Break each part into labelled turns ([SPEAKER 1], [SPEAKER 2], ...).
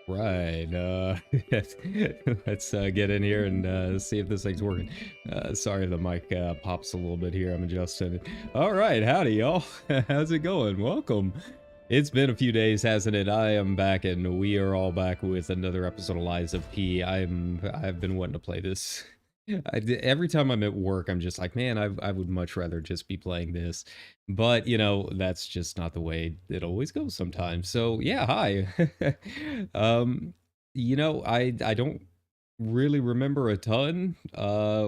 [SPEAKER 1] Right, let's get in here and see if this thing's working. Sorry if the mic pops a little bit here, I'm adjusting it. Alright, howdy y'all, how's it going? Welcome. It's been a few days, hasn't it? I am back and we are all back with another episode of Lies of P. I've been wanting to play this. Every time I'm at work, I'm just like, man, I would much rather just be playing this. But, you know, that's just not the way it always goes sometimes. So, yeah, hi. You know, I don't really remember a ton.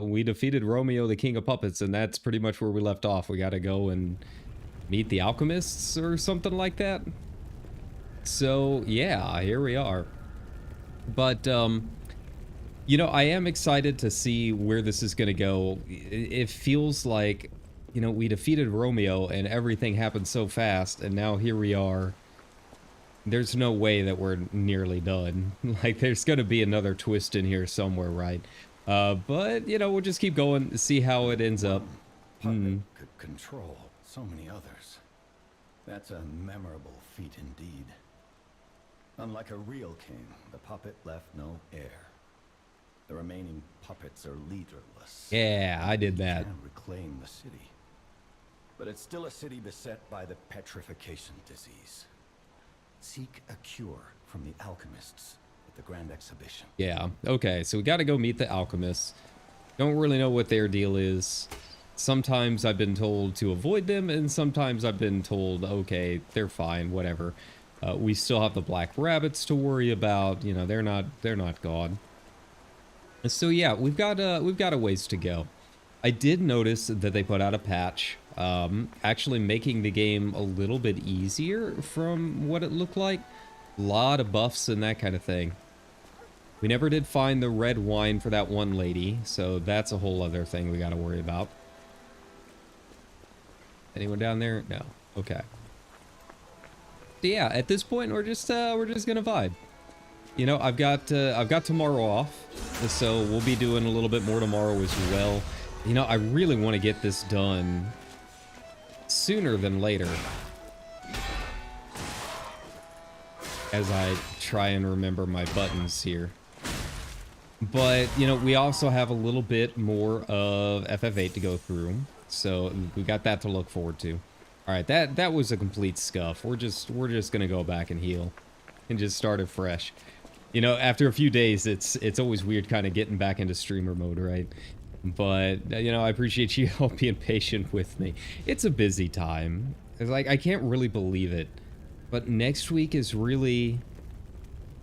[SPEAKER 1] We defeated Romeo, the King of Puppets, and that's pretty much where we left off. We gotta go and meet the alchemists or something like that. So, yeah, here we are. But, you know, I am excited to see where this is going to go. It feels like, you know, we defeated Romeo and everything happened so fast, and now here we are. There's no way that we're nearly done. Like, there's going to be another twist in here somewhere, right? But, you know, we'll just keep going, see how it ends up.
[SPEAKER 2] Puppet could control so many others. That's a memorable feat indeed. Unlike a real king, the puppet left no heir. The remaining puppets are leaderless.
[SPEAKER 1] Yeah, I did that.
[SPEAKER 2] Can reclaim the city, but it's still a city beset by the petrification disease. Seek a cure from the alchemists at the grand exhibition.
[SPEAKER 1] Yeah, okay, so we got to go meet the alchemists. Don't really know what their deal is. Sometimes I've been told to avoid them, and sometimes I've been told, okay, they're fine, whatever. We still have the black rabbits to worry about. You know, they're not gone. So yeah, we've got a ways to go. I did notice that they put out a patch, actually making the game a little bit easier from what it looked like. A lot of buffs and that kind of thing. We never did find the red wine for that one lady, so that's a whole other thing we got to worry about. Anyone down there? No. Okay. So yeah, at this point we're just gonna vibe. You know, I've got tomorrow off, so we'll be doing a little bit more tomorrow as well. You know, I really want to get this done sooner than later, as I try and remember my buttons here. But, you know, we also have a little bit more of FF8 to go through. So we got that to look forward to. All right, that was a complete scuff. We're just going to go back and heal and just start it fresh. You know, after a few days, it's always weird kind of getting back into streamer mode, right? But, you know, I appreciate you all being patient with me. It's a busy time. It's like, I can't really believe it. But next week is really...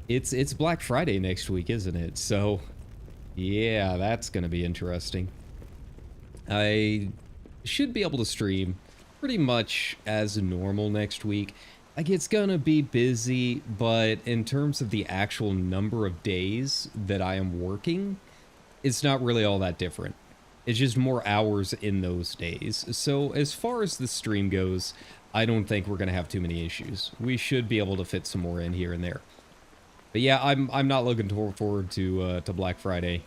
[SPEAKER 1] It's Black Friday next week, isn't it? So, yeah, that's going to be interesting. I should be able to stream pretty much as normal next week. Like, it's going to be busy, but in terms of the actual number of days that I am working, it's not really all that different. It's just more hours in those days. So, as far as the stream goes, I don't think we're going to have too many issues. We should be able to fit some more in here and there. But yeah, I'm not looking forward to Black Friday.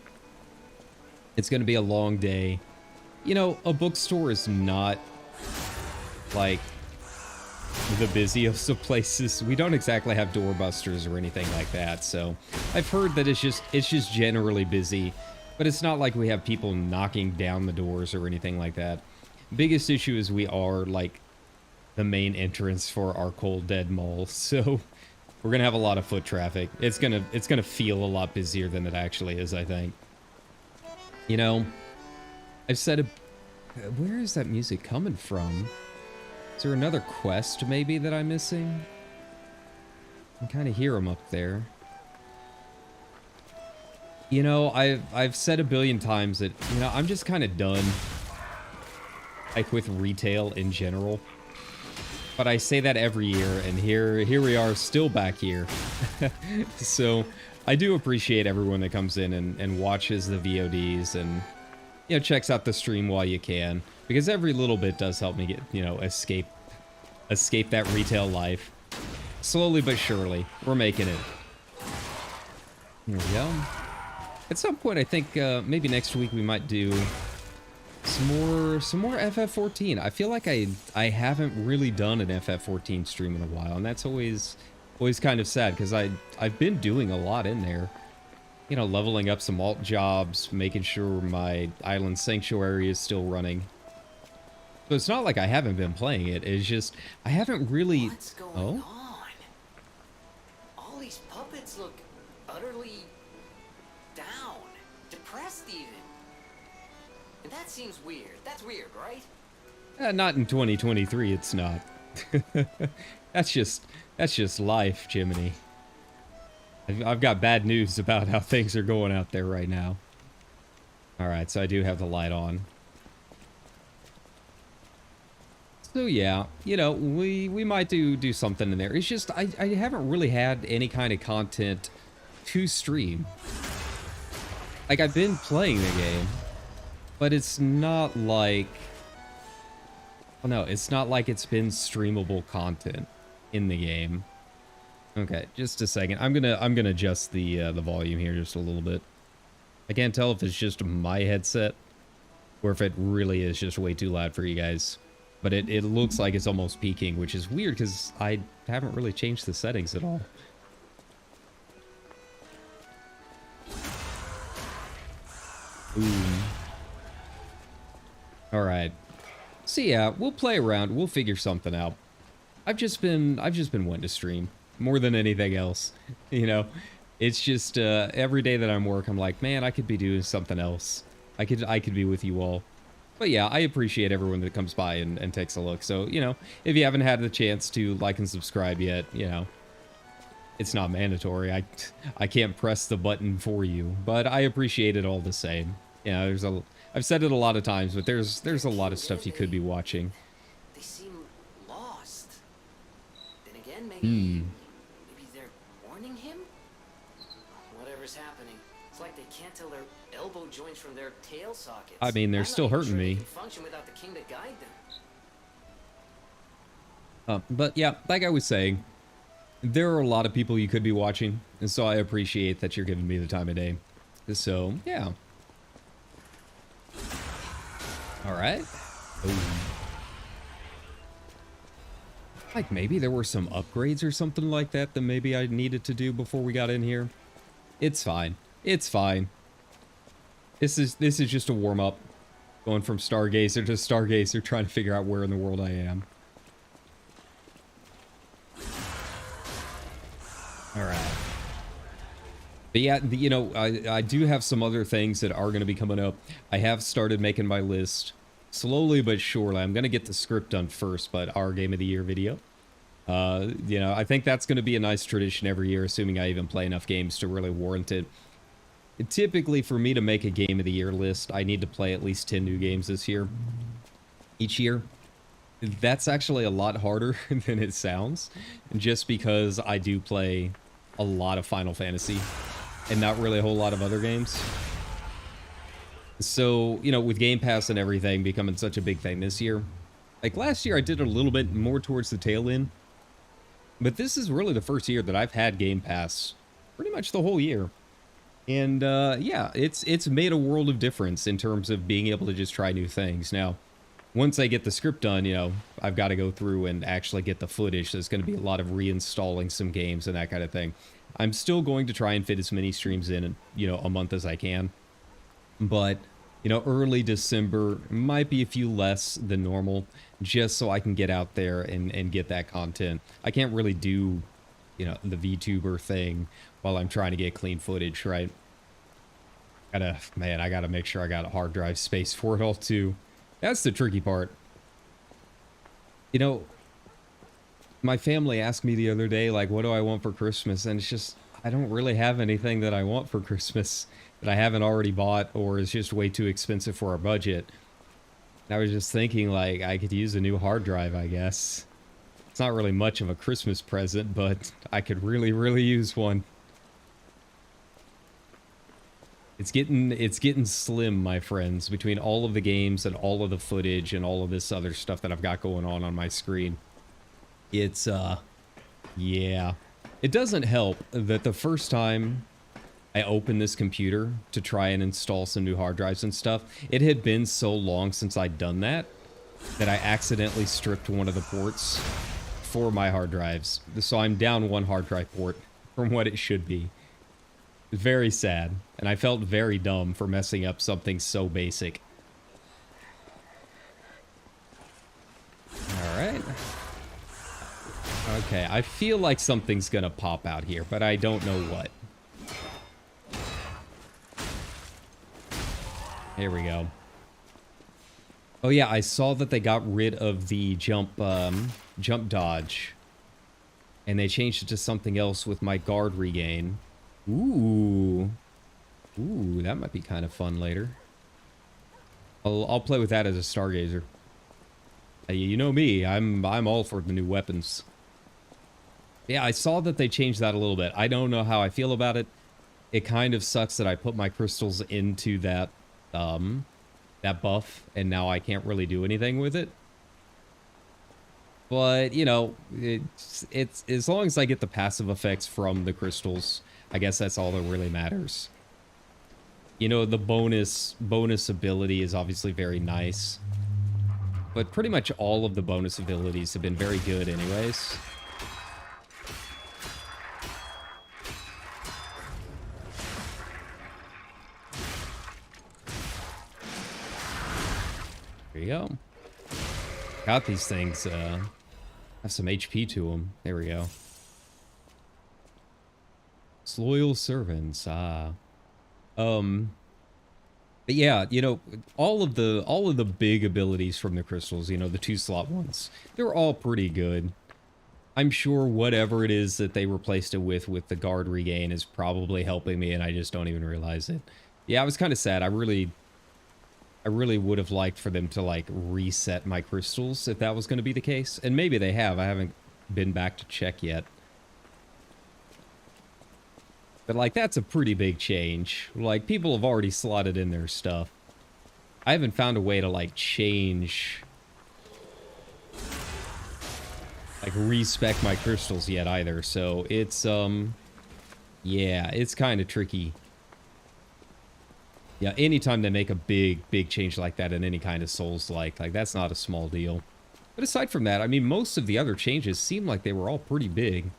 [SPEAKER 1] It's going to be a long day. You know, a bookstore is not like the busiest of places. We don't exactly have doorbusters or anything like that. So I've heard that it's just generally busy, but it's not like we have people knocking down the doors or anything like that. Biggest issue is we are like the main entrance for our Cold Dead Mall. So we're gonna have a lot of foot traffic. It's gonna feel a lot busier than it actually is, I think. You know, I've said where is that music coming from? Is there another quest maybe that I'm missing? I can kind of hear them up there. You know, I've said a billion times that, you know, I'm just kind of done, like, with retail in general. But I say that every year, and here we are, still back here. So I do appreciate everyone that comes in and watches the VODs and, you know, checks out the stream while you can, because every little bit does help me get, you know, escape that retail life. Slowly but surely, we're making it. Here we go. At some point, I think maybe next week we might do some more FF14. I feel like I haven't really done an FF14 stream in a while, and that's always kind of sad, because I've been doing a lot in there. You know, leveling up some alt jobs, making sure my island sanctuary is still running. So it's not like I haven't been playing it. It's just I haven't really.
[SPEAKER 3] What's going on? All these puppets look utterly down, depressed even. And that seems weird. That's weird, right?
[SPEAKER 1] Not in 2023. It's not. That's just life, Jiminy. I've got bad news about how things are going out there right now. All right, so I do have the light on. So yeah, you know, we might do something in there. It's just I haven't really had any kind of content to stream. Like, I've been playing the game, but it's not like, oh no, it's not like it's been streamable content in the game. Okay, just a second. I'm gonna adjust the volume here just a little bit. I can't tell if it's just my headset or if it really is just way too loud for you guys. But it looks like it's almost peaking, which is weird because I haven't really changed the settings at all. Ooh. All right. So yeah, we'll play around. We'll figure something out. I've just been wanting to stream more than anything else. You know, it's just every day that I'm work, I'm like, man, I could be doing something else. I could be with you all. But yeah, I appreciate everyone that comes by and takes a look. So, you know, if you haven't had the chance to like and subscribe yet, you know, it's not mandatory. I can't press the button for you, but I appreciate it all the same. You know, I've said it a lot of times, but there's a lot of stuff you could be watching.
[SPEAKER 3] They seem lost. Then again, maybe they're warning him? Whatever's happening, it's like they can't tell their elbow joints from their tail sockets.
[SPEAKER 1] I mean, they're still hurting me.
[SPEAKER 3] They can function without the king to guide them.
[SPEAKER 1] But yeah, like I was saying, there are a lot of people you could be watching, and so I appreciate that you're giving me the time of day. So, yeah. All right. Ooh. Like maybe there were some upgrades or something like that maybe I needed to do before we got in here. It's fine. It's fine. This is just a warm-up. Going from Stargazer to Stargazer, trying to figure out where in the world I am. Alright. But yeah, you know, I do have some other things that are going to be coming up. I have started making my list. Slowly but surely. I'm going to get the script done first, but our Game of the Year video. You know, I think that's going to be a nice tradition every year, assuming I even play enough games to really warrant it. Typically, for me to make a Game of the Year list, I need to play at least 10 new games this year. Each year. That's actually a lot harder than it sounds, just because I do play a lot of Final Fantasy and not really a whole lot of other games. So, you know, with Game Pass and everything becoming such a big thing this year, like last year I did a little bit more towards the tail end, but this is really the first year that I've had Game Pass pretty much the whole year. And yeah, it's made a world of difference in terms of being able to just try new things. Now, once I get the script done, you know, I've got to go through and actually get the footage. There's going to be a lot of reinstalling some games and that kind of thing. I'm still going to try and fit as many streams in, you know, a month as I can. But, you know, early December might be a few less than normal, just so I can get out there and get that content. I can't really do, you know, the VTuber thing while I'm trying to get clean footage, right? Man, I gotta make sure I got a hard drive space for it all too. That's the tricky part. You know, my family asked me the other day, like, what do I want for Christmas? And it's just, I don't really have anything that I want for Christmas that I haven't already bought or is just way too expensive for our budget. And I was just thinking, like, I could use a new hard drive, I guess. It's not really much of a Christmas present, but I could really, really use one. It's getting slim, my friends, between all of the games and all of the footage and all of this other stuff that I've got going on my screen. It's, yeah. It doesn't help that the first time I opened this computer to try and install some new hard drives and stuff, it had been so long since I'd done that I accidentally stripped one of the ports for my hard drives. So I'm down one hard drive port from what it should be. Very sad, and I felt very dumb for messing up something so basic. Alright. Okay, I feel like something's gonna pop out here, but I don't know what. Here we go. Oh yeah, I saw that they got rid of the jump dodge. And they changed it to something else with my guard regain. Ooh. Ooh, that might be kind of fun later. I'll play with that as a Stargazer. You know me, I'm all for the new weapons. Yeah, I saw that they changed that a little bit. I don't know how I feel about it. It kind of sucks that I put my crystals into that buff, and now I can't really do anything with it. But, you know, it's as long as I get the passive effects from the crystals, I guess that's all that really matters. You know, the bonus ability is obviously very nice, but pretty much all of the bonus abilities have been very good anyways. There you go. Got these things, have some HP to them. There we go. Loyal servants, but yeah, you know, all of the big abilities from the crystals, you know, the 2-slot ones, they're all pretty good. I'm sure whatever it is that they replaced it with the guard regain is probably helping me, and I just don't even realize it. Yeah, I was kind of sad. I really would have liked for them to, like, reset my crystals if that was going to be the case. And maybe they have. I haven't been back to check yet. But, like, that's a pretty big change. Like, people have already slotted in their stuff. I haven't found a way to, like, change... like, respec my crystals yet either. So, it's, yeah, it's kind of tricky. Yeah, anytime they make a big change like that in any kind of Souls-like, that's not a small deal. But aside from that, I mean, most of the other changes seem like they were all pretty big.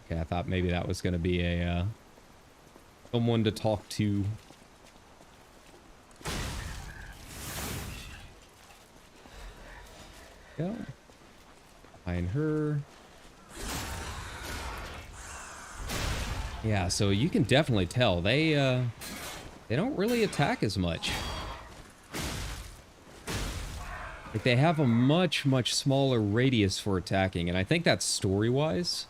[SPEAKER 1] Okay, I thought maybe that was going to be a, someone to talk to. Go. Behind her. Yeah, so you can definitely tell they don't really attack as much. Like, they have a much, much smaller radius for attacking, and I think that's story-wise.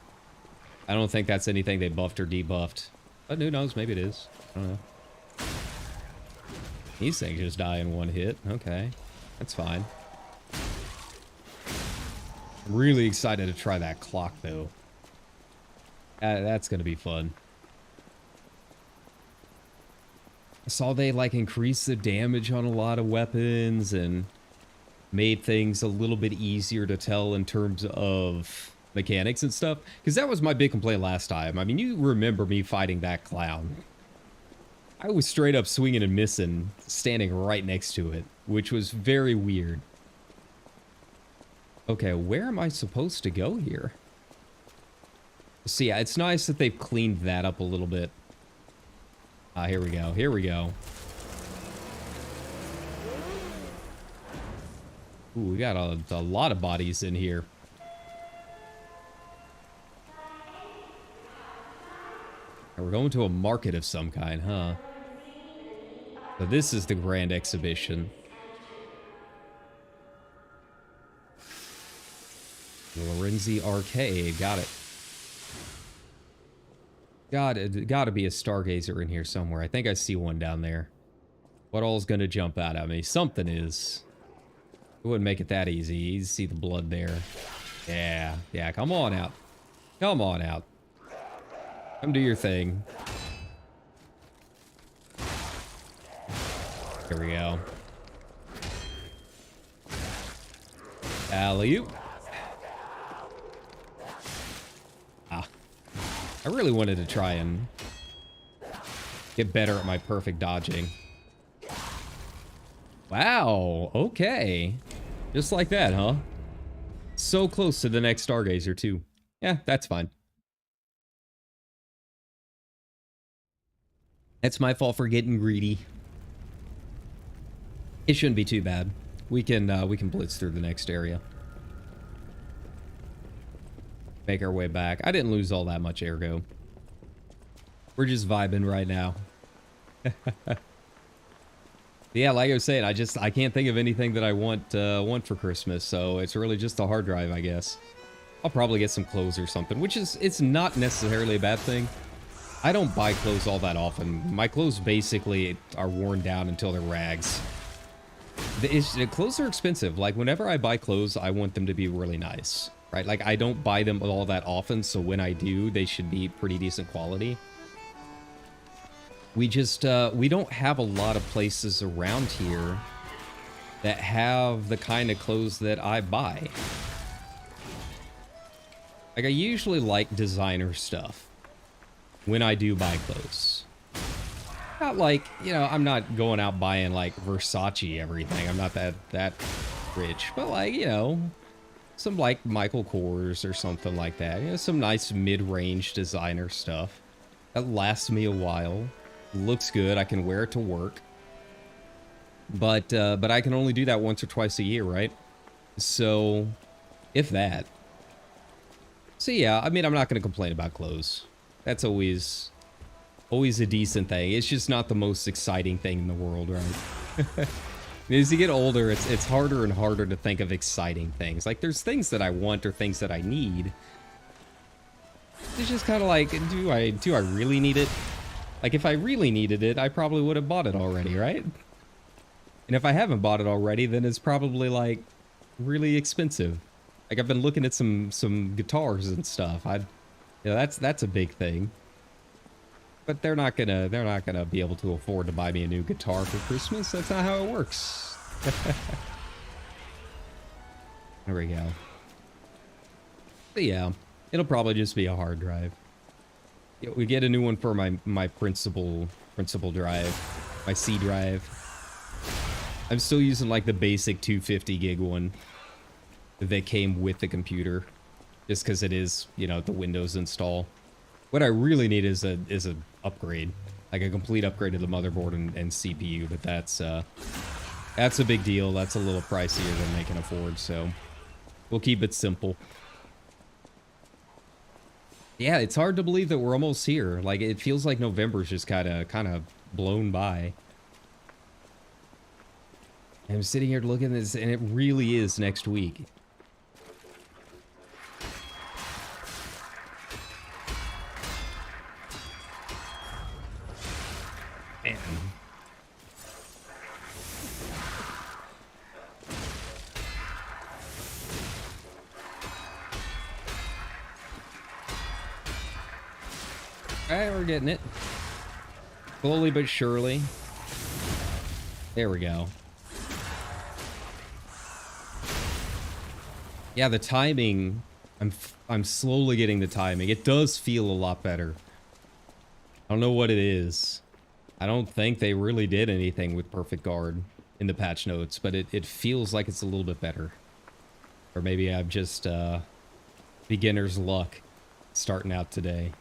[SPEAKER 1] I don't think that's anything they buffed or debuffed. But who knows, maybe it is. I don't know. These things just die in one hit. Okay, that's fine. I'm really excited to try that clock, though. That's gonna be fun. I saw they, like, increased the damage on a lot of weapons and made things a little bit easier to tell in terms of mechanics and stuff. Because that was my big complaint last time. I mean, you remember me fighting that clown. I was straight up swinging and missing, standing right next to it, which was very weird. Okay, where am I supposed to go here? So yeah, it's nice that they've cleaned that up a little bit. Here we go. Here we go. Ooh, we got a lot of bodies in here. And we're going to a market of some kind, huh? So this is the grand exhibition. Lorenzi Arcade, got it. Gotta be a stargazer in here somewhere. I think I see one down there. What all's gonna jump out at me? Something is. It wouldn't make it that easy. You see the blood there. Yeah, yeah, come on out. Come on out. Come do your thing. Here we go. Alley-oop. Ah. I really wanted to try and get better at my perfect dodging. Wow, okay. Just like that, huh? So close to the next Stargazer, too. Yeah, that's fine. That's my fault for getting greedy. It shouldn't be too bad. We can blitz through the next area. Make our way back. I didn't lose all that much ergo. We're just vibing right now. Yeah, like I was saying, I can't think of anything that I want for Christmas, so it's really just a hard drive, I guess. I'll probably get some clothes or something, which is, it's not necessarily a bad thing. I don't buy clothes all that often. My clothes basically are worn down until they're rags. The clothes are expensive. Like, whenever I buy clothes, I want them to be really nice, right? Like, I don't buy them all that often, so when I do, they should be pretty decent quality. We just, we don't have a lot of places around here that have the kind of clothes that I buy. Like, I usually like designer stuff when I do buy clothes. Not like, you know, I'm not going out buying, like, Versace everything. I'm not that rich. But, like, you know, some, like, Michael Kors or something like that. You know, some nice mid-range designer stuff that lasts me a while. Looks good. I can wear it to work. But I can only do that once or twice a year, right? So, if that. So, yeah, I mean, I'm not going to complain about clothes. That's always a decent thing. It's just not the most exciting thing in the world, right? As you get older, it's harder and harder to think of exciting things. Like, there's things that I want or things that I need. It's just kind of like, do I really need it? Like, if I really needed it, I probably would have bought it already, right? And if I haven't bought it already, then it's probably, like, really expensive. Like, I've been looking at some guitars and stuff. You know, that's a big thing. But they're not gonna be able to afford to buy me a new guitar for Christmas. That's not how it works. There we go. But yeah, it'll probably just be a hard drive. We get a new one for my principal drive, my C drive. I'm still using like the basic 250 gig one that came with the computer, just because it is, you know, the Windows install. What I really need is a upgrade, like a complete upgrade to the motherboard and CPU. But that's a big deal. That's a little pricier than they can afford. So We'll keep it simple. Yeah, it's hard to believe that we're almost here. Like, it feels like November's just kind of blown by. I'm sitting here looking at this, and it really is next week. Man. Alright, we're getting it. Slowly but surely. There we go. Yeah, the timing, I'm slowly getting the timing. It does feel a lot better. I don't know what it is. I don't think they really did anything with Perfect Guard in the patch notes, but it feels like it's a little bit better. Or maybe I'm just beginner's luck starting out today.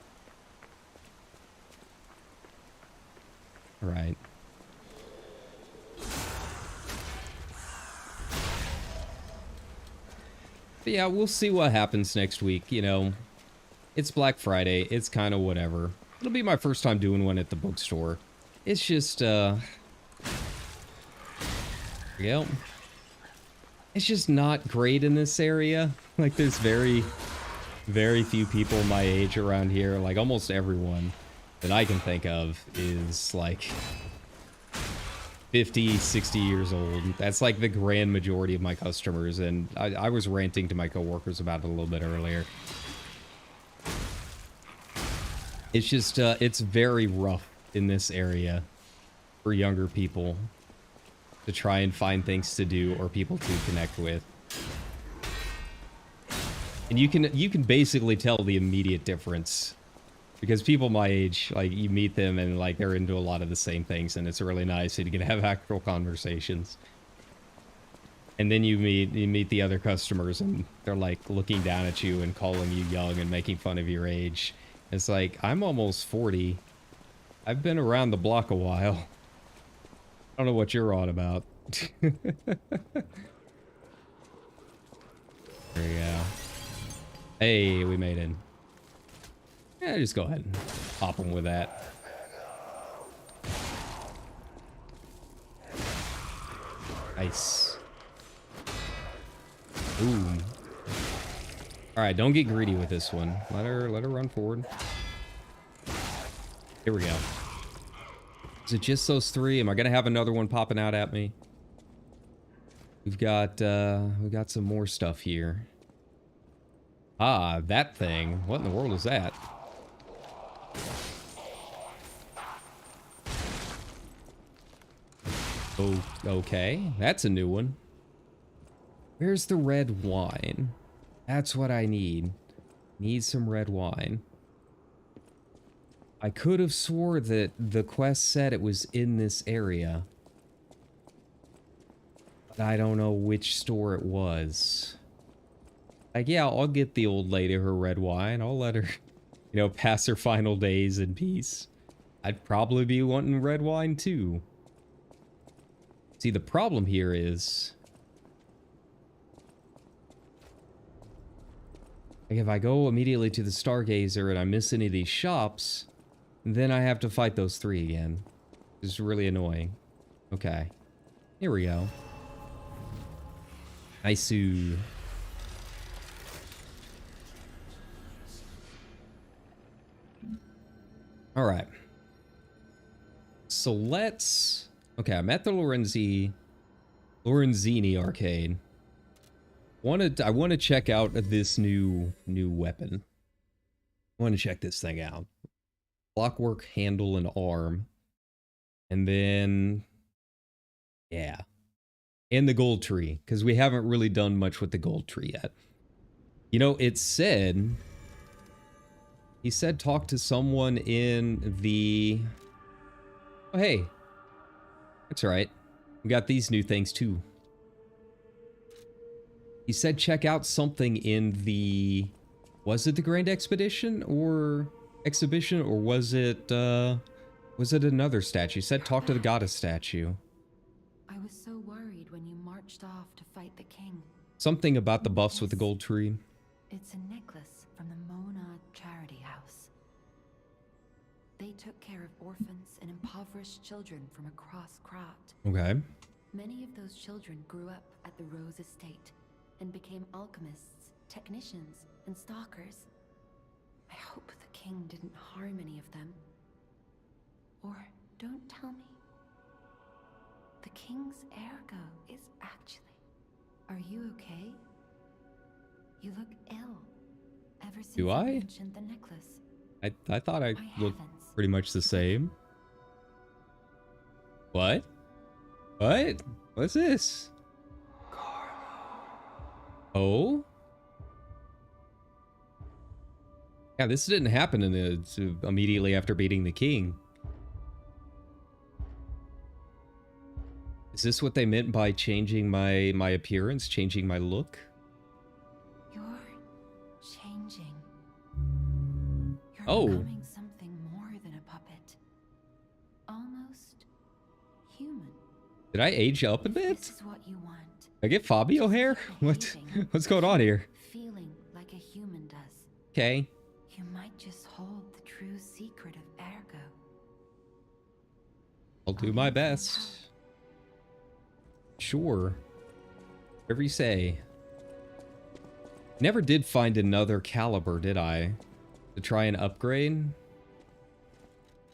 [SPEAKER 1] All right. But yeah, we'll see what happens next week, you know. It's Black Friday. It's kind of whatever. It'll be my first time doing one at the bookstore. It's just, yep. It's just not great in this area. Like, there's very, very few people my age around here. Like, almost everyone that I can think of is, like, 50, 60 years old. That's, like, the grand majority of my customers, and I was ranting to my coworkers about it a little bit earlier. It's just, it's very rough in this area for younger people to try and find things to do or people to connect with. And you can basically tell the immediate difference because people my age, like, you meet them and like they're into a lot of the same things, and it's really nice and you can have actual conversations. And then you meet the other customers and they're like looking down at you and calling you young and making fun of your age. It's like, I'm almost 40. I've been around the block a while. I don't know what you're on about. There we go. Hey, we made it. Yeah, just go ahead and pop them with that. Nice. Ooh. Alright, don't get greedy with this one. Let her run forward. Here we go. Is it just those three? Am I gonna have another one popping out at me? We've got some more stuff here. Ah, that thing. What in the world is that? Oh, okay. That's a new one. Where's the red wine? That's what I need. Need some red wine. I could have swore that the quest said it was in this area. But I don't know which store it was. Like, yeah, I'll get the old lady her red wine. I'll let her, you know, pass her final days in peace. I'd probably be wanting red wine too. See, the problem here is, like, if I go immediately to the Stargazer and I miss any of these shops, then I have to fight those three again. It's really annoying. Okay. Here we go. Nice-oo. Alright. So let's... Okay, I'm at the Lorenzini arcade. I want to check out this new weapon. I want to check this thing out. Clockwork handle and arm. And then... yeah. And the gold tree, because we haven't really done much with the gold tree yet. You know, it said... he said talk to someone in the... oh, hey. That's right. We got these new things, too. He said check out something in the... was it the Grand Expedition or exhibition, or was it another statue? He said talk to the goddess statue.
[SPEAKER 4] I was so worried when you marched off to fight the king.
[SPEAKER 1] Something about the buffs with the gold tree.
[SPEAKER 4] It's a necklace from the Mona Charity House. They took care of orphans and impoverished children from across Krat.
[SPEAKER 1] Okay.
[SPEAKER 4] Many of those children grew up at the Rose Estate and became alchemists, technicians, and stalkers. I hope the king didn't harm any of them. Or don't tell me. The king's ergo is actually... Are you okay? You look ill. Ever since
[SPEAKER 1] Do
[SPEAKER 4] you
[SPEAKER 1] I?
[SPEAKER 4] mentioned the necklace.
[SPEAKER 1] I thought I
[SPEAKER 4] My
[SPEAKER 1] looked
[SPEAKER 4] heavens.
[SPEAKER 1] pretty much the same. What? What? What's this? Oh? Yeah, this didn't happen immediately after beating the king. Is this what they meant by changing my appearance, changing my look?
[SPEAKER 4] You're changing. You're
[SPEAKER 1] Oh.
[SPEAKER 4] becoming something more than a puppet. Almost human.
[SPEAKER 1] Did I age up a
[SPEAKER 4] If
[SPEAKER 1] bit?
[SPEAKER 4] this is what you want.
[SPEAKER 1] I get Fabio hair? What's going on here?
[SPEAKER 4] Feeling like a human does.
[SPEAKER 1] Okay.
[SPEAKER 4] You might just hold the true secret of ergo.
[SPEAKER 1] I'll do my best. Sure. Whatever you say. Never did find another caliber, did I? To try and upgrade?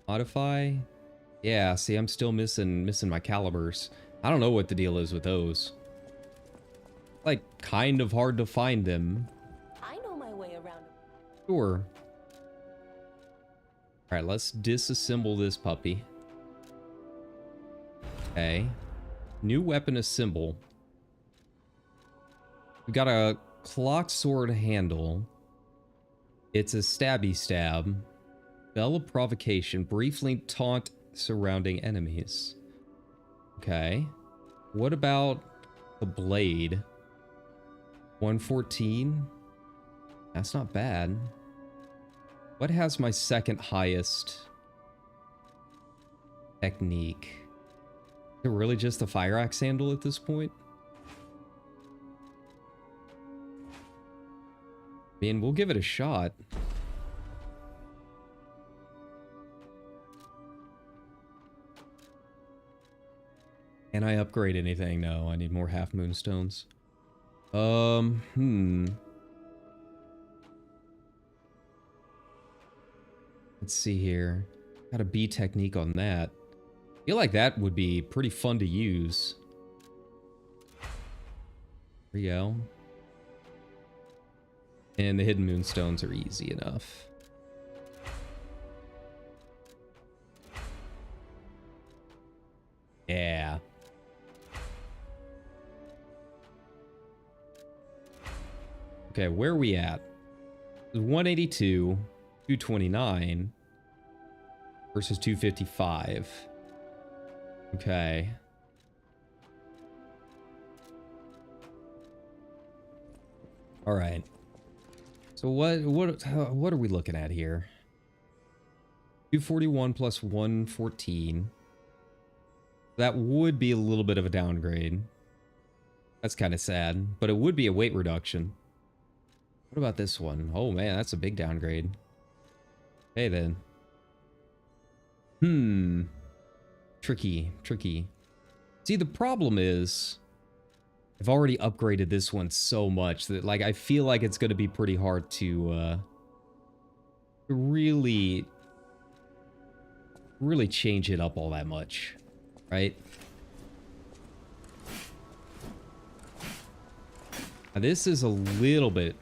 [SPEAKER 1] Modify? Yeah, see, I'm still missing my calibers. I don't know what the deal is with those. Like, kind of hard to find them.
[SPEAKER 5] I know my way around.
[SPEAKER 1] Sure. Alright, let's disassemble this puppy. Okay. New weapon assemble. We got a clock sword handle. It's a stabby stab. Bell of provocation. Briefly taunt surrounding enemies. Okay. What about the blade? 114? That's not bad. What has my second highest technique? Is it really just the fire axe handle at this point? I mean, we'll give it a shot. Can I upgrade anything? No, I need more half moon stones. Let's see here. Got a B technique on that. I feel like that would be pretty fun to use. There we go. And the hidden moonstones are easy enough. Yeah. Okay, where are we at? 182, 229 versus 255. Okay. All right. So what are we looking at here? 241 plus 114. That would be a little bit of a downgrade. That's kind of sad, but it would be a weight reduction. What about this one? Oh man, that's a big downgrade. Okay then. Tricky. See, the problem is I've already upgraded this one so much that, like, I feel like it's going to be pretty hard to really change it up all that much, right? Now, this is a little bit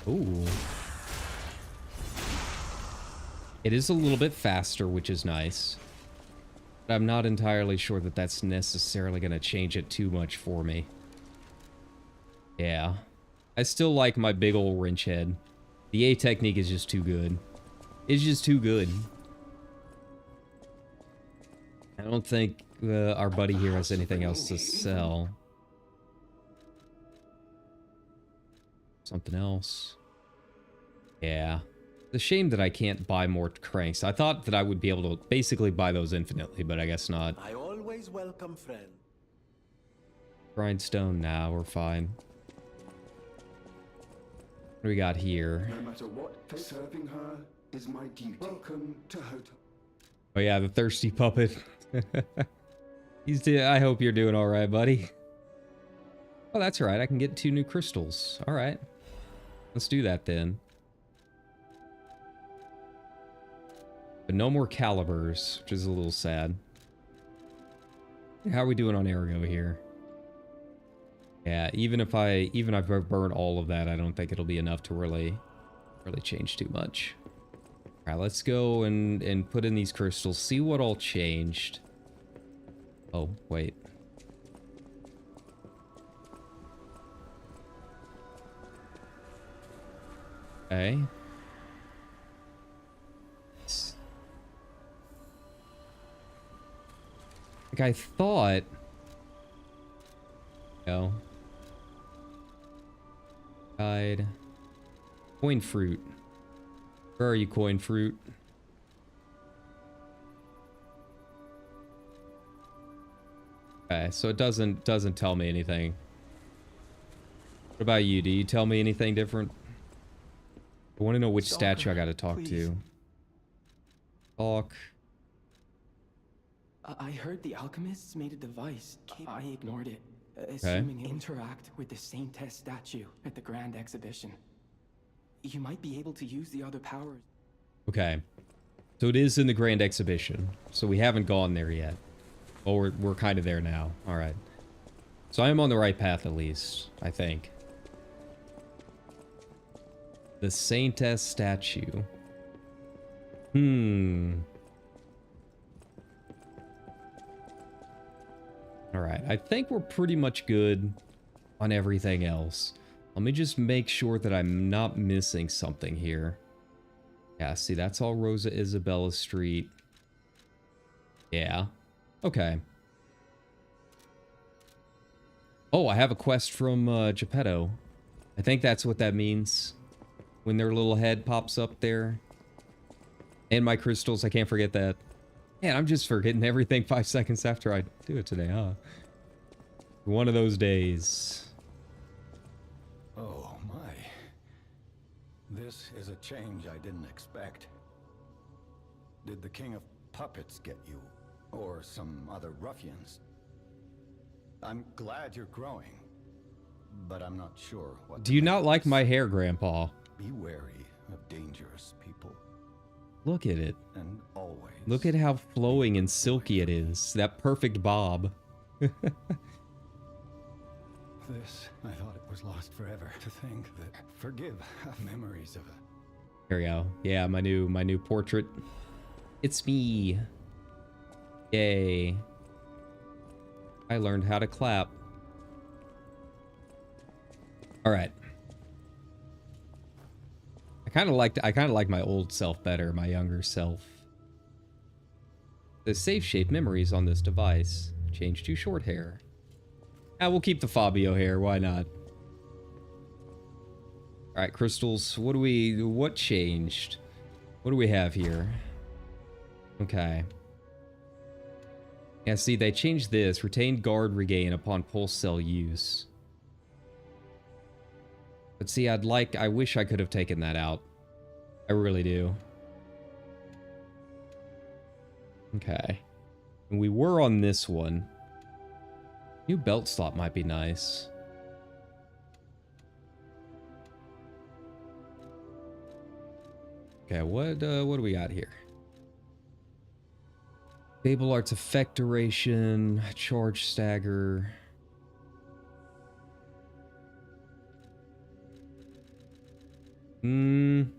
[SPEAKER 1] ooh. It is a little bit faster, which is nice. But I'm not entirely sure that that's necessarily going to change it too much for me. Yeah. I still like my big ol' wrench head. The A technique is just too good. It's just too good. I don't think our buddy here has anything else to sell. Something else. Yeah. It's a shame that I can't buy more cranks. I thought that I would be able to basically buy those infinitely, but I guess not.
[SPEAKER 6] I always always welcome, friend.
[SPEAKER 1] Grindstone? Nah, we're fine. What do we got here?
[SPEAKER 7] No matter what, serving her is my duty. Welcome to Hotel.
[SPEAKER 1] Oh yeah, the thirsty puppet. I hope you're doing all right, buddy. Oh, that's right. I can get 2 new crystals. All right. Let's do that then. But no more calibers, which is a little sad. How are we doing on ergo here? Yeah, even if I burn all of that, I don't think it'll be enough to really change too much. All right, let's go and put in these crystals. See what all changed. Oh, wait. Okay. Like I thought. No. Guide. Coin fruit. Where are you, coin fruit? Okay, so it doesn't tell me anything. What about you? Do you tell me anything different? I want to know which statue I got to talk to. Talk.
[SPEAKER 8] I heard the alchemists made a device. I ignored it, assuming it interact with the Saintess statue at the Grand Exhibition. You might be able to use the other powers.
[SPEAKER 1] Okay. So it is in the Grand Exhibition. So we haven't gone there yet. Well, we're kind of there now. All right. So I am on the right path at least, I think. The Saintess statue. Alright, I think we're pretty much good on everything else. Let me just make sure that I'm not missing something here. Yeah, see, that's all Rosa Isabella Street. Yeah. Okay. Oh, I have a quest from Geppetto. I think that's what that means. When their little head pops up there. And my crystals, I can't forget that. Man, I'm just forgetting everything 5 seconds after I do it today, huh? One of those days.
[SPEAKER 2] Oh my. This is a change I didn't expect. Did the King of Puppets get you? Or some other ruffians? I'm glad you're growing. But I'm not sure what...
[SPEAKER 1] Do you not like my hair, Grandpa?
[SPEAKER 2] Be wary of dangerous people.
[SPEAKER 1] Look at it.
[SPEAKER 2] And always.
[SPEAKER 1] Look at how flowing and silky it is. That perfect bob.
[SPEAKER 2] This, I thought it was lost forever. To think that forgive memories of a...
[SPEAKER 1] Here we go. Yeah, my new portrait. It's me. Yay. I learned how to clap. All right. I kind of like my old self better, my younger self. The save shape memories on this device. Change to short hair. Ah, we'll keep the Fabio hair, why not? Alright, crystals, what changed? What do we have here? Okay. Yeah, see, they changed this. Retained guard regain upon pulse cell use. But see, I wish I could have taken that out. I really do. Okay. And we were on this one. New belt slot might be nice. Okay, what do we got here? Fable Arts effect duration, charge stagger. Increases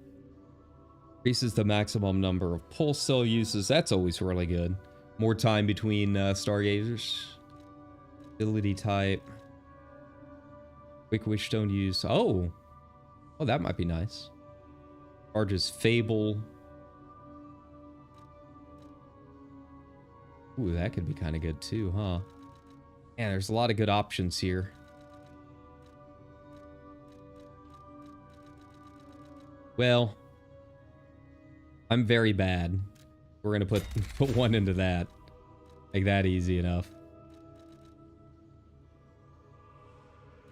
[SPEAKER 1] the maximum number of pulse cell uses. That's always really good. More time between stargazers. Ability type. Quick wish stone use. Oh, that might be nice. Charges Fable. Ooh, that could be kind of good too, huh? Man, there's a lot of good options here. Well, I'm very bad. We're gonna put one into that. Like that easy enough.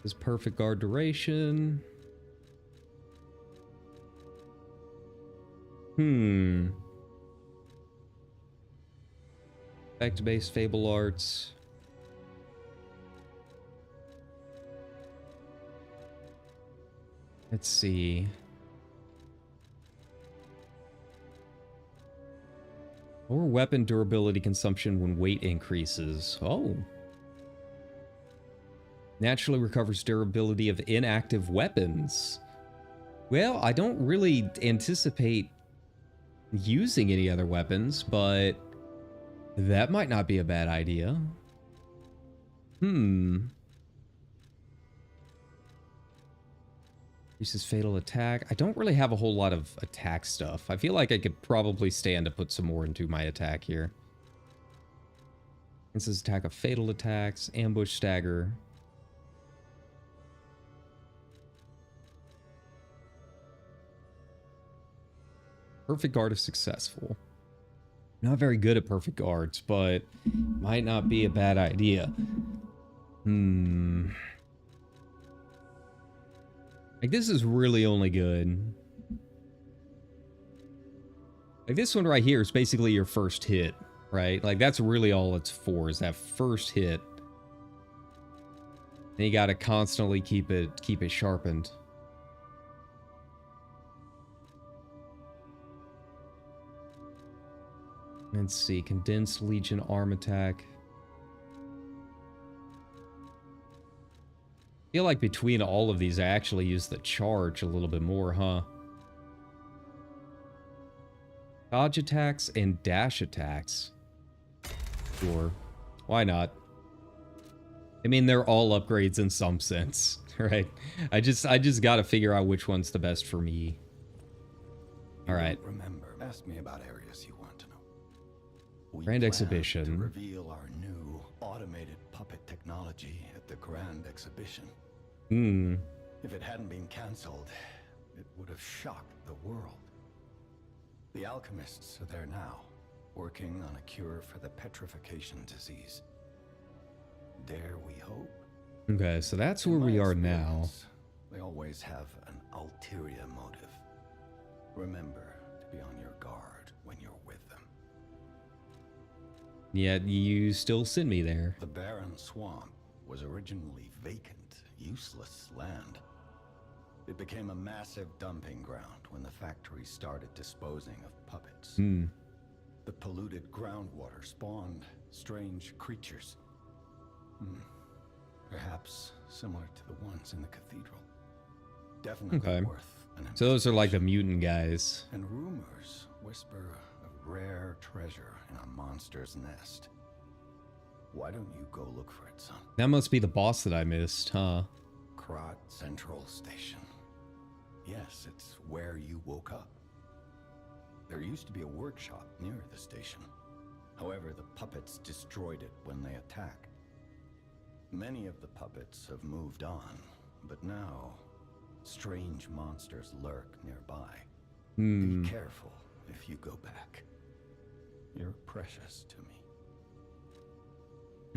[SPEAKER 1] This perfect guard duration. Fact-based fable arts. Let's see. Or weapon durability consumption when weight increases. Oh. Naturally recovers durability of inactive weapons. Well, I don't really anticipate using any other weapons, but that might not be a bad idea. Uses fatal attack. I don't really have a whole lot of attack stuff. I feel like I could probably stand to put some more into my attack here. This is attack of fatal attacks, ambush stagger. Perfect guard is successful. Not very good at perfect guards, but might not be a bad idea. Like, this is really only good. Like, this one right here is basically your first hit, right? Like, that's really all it's for, is that first hit. And you gotta constantly keep it sharpened. Let's see, condensed legion arm attack. I feel like between all of these, I actually use the charge a little bit more, huh? Dodge attacks and dash attacks. Sure. Why not? I mean, they're all upgrades in some sense, right? I just gotta figure out which one's the best for me. Alright.
[SPEAKER 2] Remember, ask me about areas you want to know. We
[SPEAKER 1] Grand
[SPEAKER 2] plan
[SPEAKER 1] Exhibition.
[SPEAKER 2] to reveal our new automated puppet technology at the Grand Exhibition. If it hadn't been cancelled, it would have shocked the world. The alchemists are there now, working on a cure for the petrification disease. Dare we hope?
[SPEAKER 1] Okay, so that's
[SPEAKER 2] In
[SPEAKER 1] where we
[SPEAKER 2] my
[SPEAKER 1] are now.
[SPEAKER 2] experience, they always have an ulterior motive. Remember to be on your guard when you're with them.
[SPEAKER 1] Yet you still send me there.
[SPEAKER 2] The barren swamp was originally vacant, useless land. It became a massive dumping ground when the factory started disposing of puppets. The polluted groundwater spawned strange creatures. Perhaps similar to the ones in the cathedral. Definitely
[SPEAKER 1] Okay.
[SPEAKER 2] worth an
[SPEAKER 1] So those are like the
[SPEAKER 2] investigation.
[SPEAKER 1] mutant guys.
[SPEAKER 2] And rumors whisper of rare treasure in a monster's nest. Why don't you go look for it, son?
[SPEAKER 1] That must be the boss that I missed, huh?
[SPEAKER 2] Krot Central Station. Yes, it's where you woke up. There used to be a workshop near the station. However, the puppets destroyed it when they attacked. Many of the puppets have moved on, but now strange monsters lurk nearby. Be careful if you go back. You're precious to me.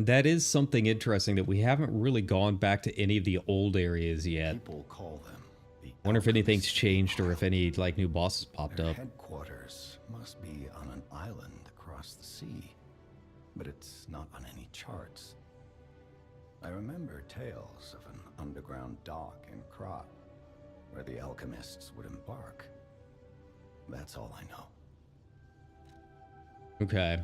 [SPEAKER 1] That is something interesting that we haven't really gone back to any of the old areas yet.
[SPEAKER 2] People call them the
[SPEAKER 1] Wonder if anything's
[SPEAKER 2] Alchemists.
[SPEAKER 1] changed or if any like new bosses popped
[SPEAKER 2] Their
[SPEAKER 1] up.
[SPEAKER 2] headquarters must be on an island across the sea, but it's not on any charts. I remember tales of an underground dock in Krot, where the alchemists would embark. That's all I know.
[SPEAKER 1] Okay.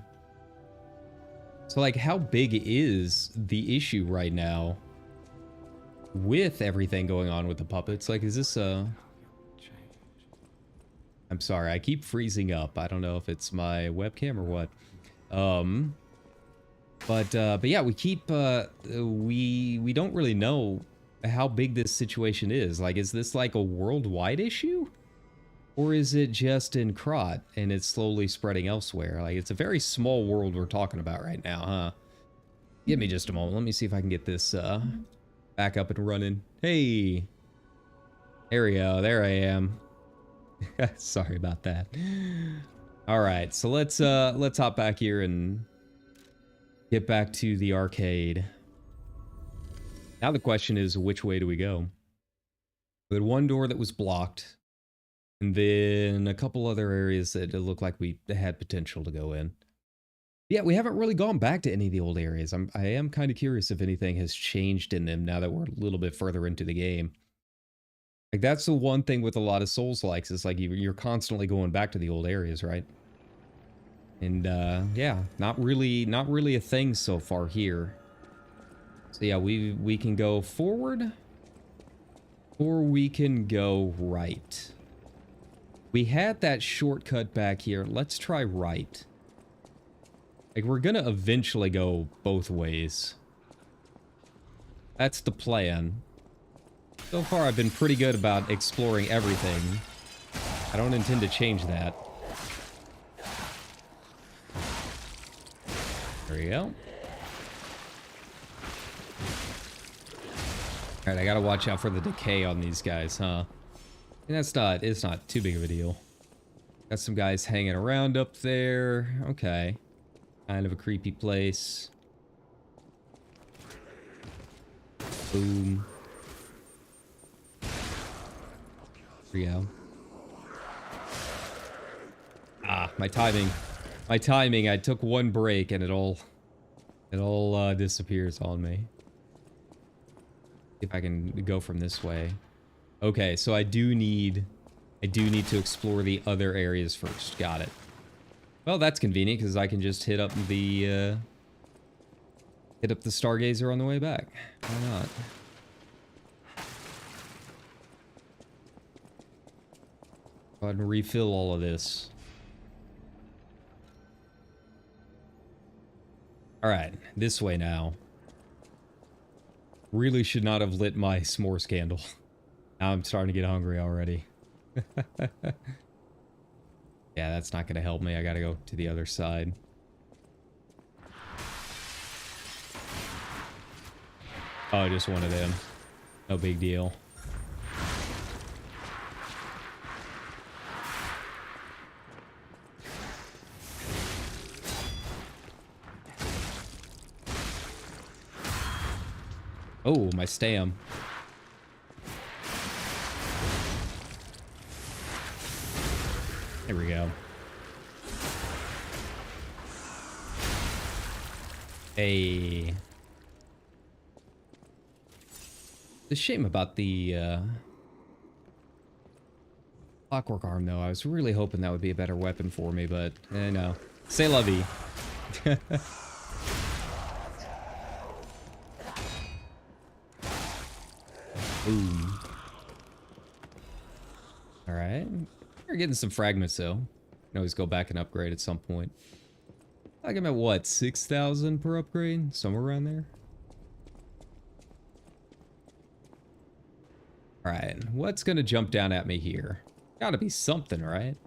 [SPEAKER 1] So like how big is the issue right now with everything going on with the puppets? Like, is this a... I'm sorry, I keep freezing up. I don't know if it's my webcam or what. But yeah, we keep, we don't really know how big this situation is. Like, is this like a worldwide issue? Or is it just in Krot and it's slowly spreading elsewhere? Like, it's a very small world we're talking about right now, huh? Give me just a moment. Let me see if I can get this, back up and running. Hey! There we go. There I am. Sorry about that. Alright, so let's hop back here and Get back to the arcade. Now the question is, which way do we go? We had one door that was blocked, and then a couple other areas that it looked like we had potential to go in. Yeah, we haven't really gone back to any of the old areas. I am kind of curious if anything has changed in them now that we're a little bit further into the game. Like, that's the one thing with a lot of Souls-likes, is like you're constantly going back to the old areas, right? And yeah, not really a thing so far here. So yeah, we can go forward, or we can go right. We had that shortcut back here. Let's try right. Like, we're gonna eventually go both ways. That's the plan. So far, I've been pretty good about exploring everything. I don't intend to change that. There we go. Alright, I gotta watch out for the decay on these guys, huh? And it's not too big of a deal. Got some guys hanging around up there. Okay. Kind of a creepy place. Boom. There we go. Ah, my timing. My timing. I took one break and it all disappears on me. If I can go from this way. Okay, so I do need to explore the other areas first. Got it. Well, that's convenient because I can just hit up the Stargazer on the way back. Why not? Go ahead and refill all of this. Alright, this way now. Really should not have lit my s'mores candle. Now I'm starting to get hungry already. Yeah, that's not gonna help me. I gotta go to the other side. Oh, just one of them. No big deal. Oh, my stam. There we go. Hey. The shame about the clockwork arm, though. I was really hoping that would be a better weapon for me, but no. C'est la vie. Ooh. Alright. We're getting some fragments, though. Can always go back and upgrade at some point. I think I'm at, what, 6,000 per upgrade? Somewhere around there? Alright, what's gonna jump down at me here? Gotta be something, right?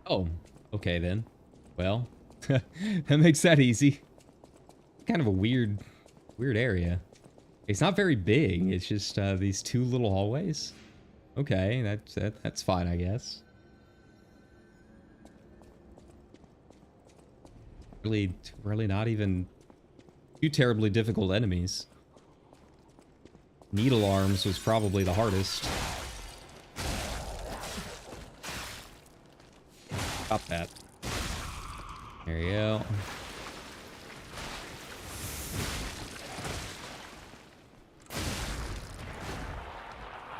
[SPEAKER 1] Oh, okay then. Well, that makes that easy. Kind of a weird area. It's not very big. It's just these two little hallways. Okay, that's fine, I guess. Really not even too terribly difficult enemies. Needle arms was probably the hardest. Stop that. There you go.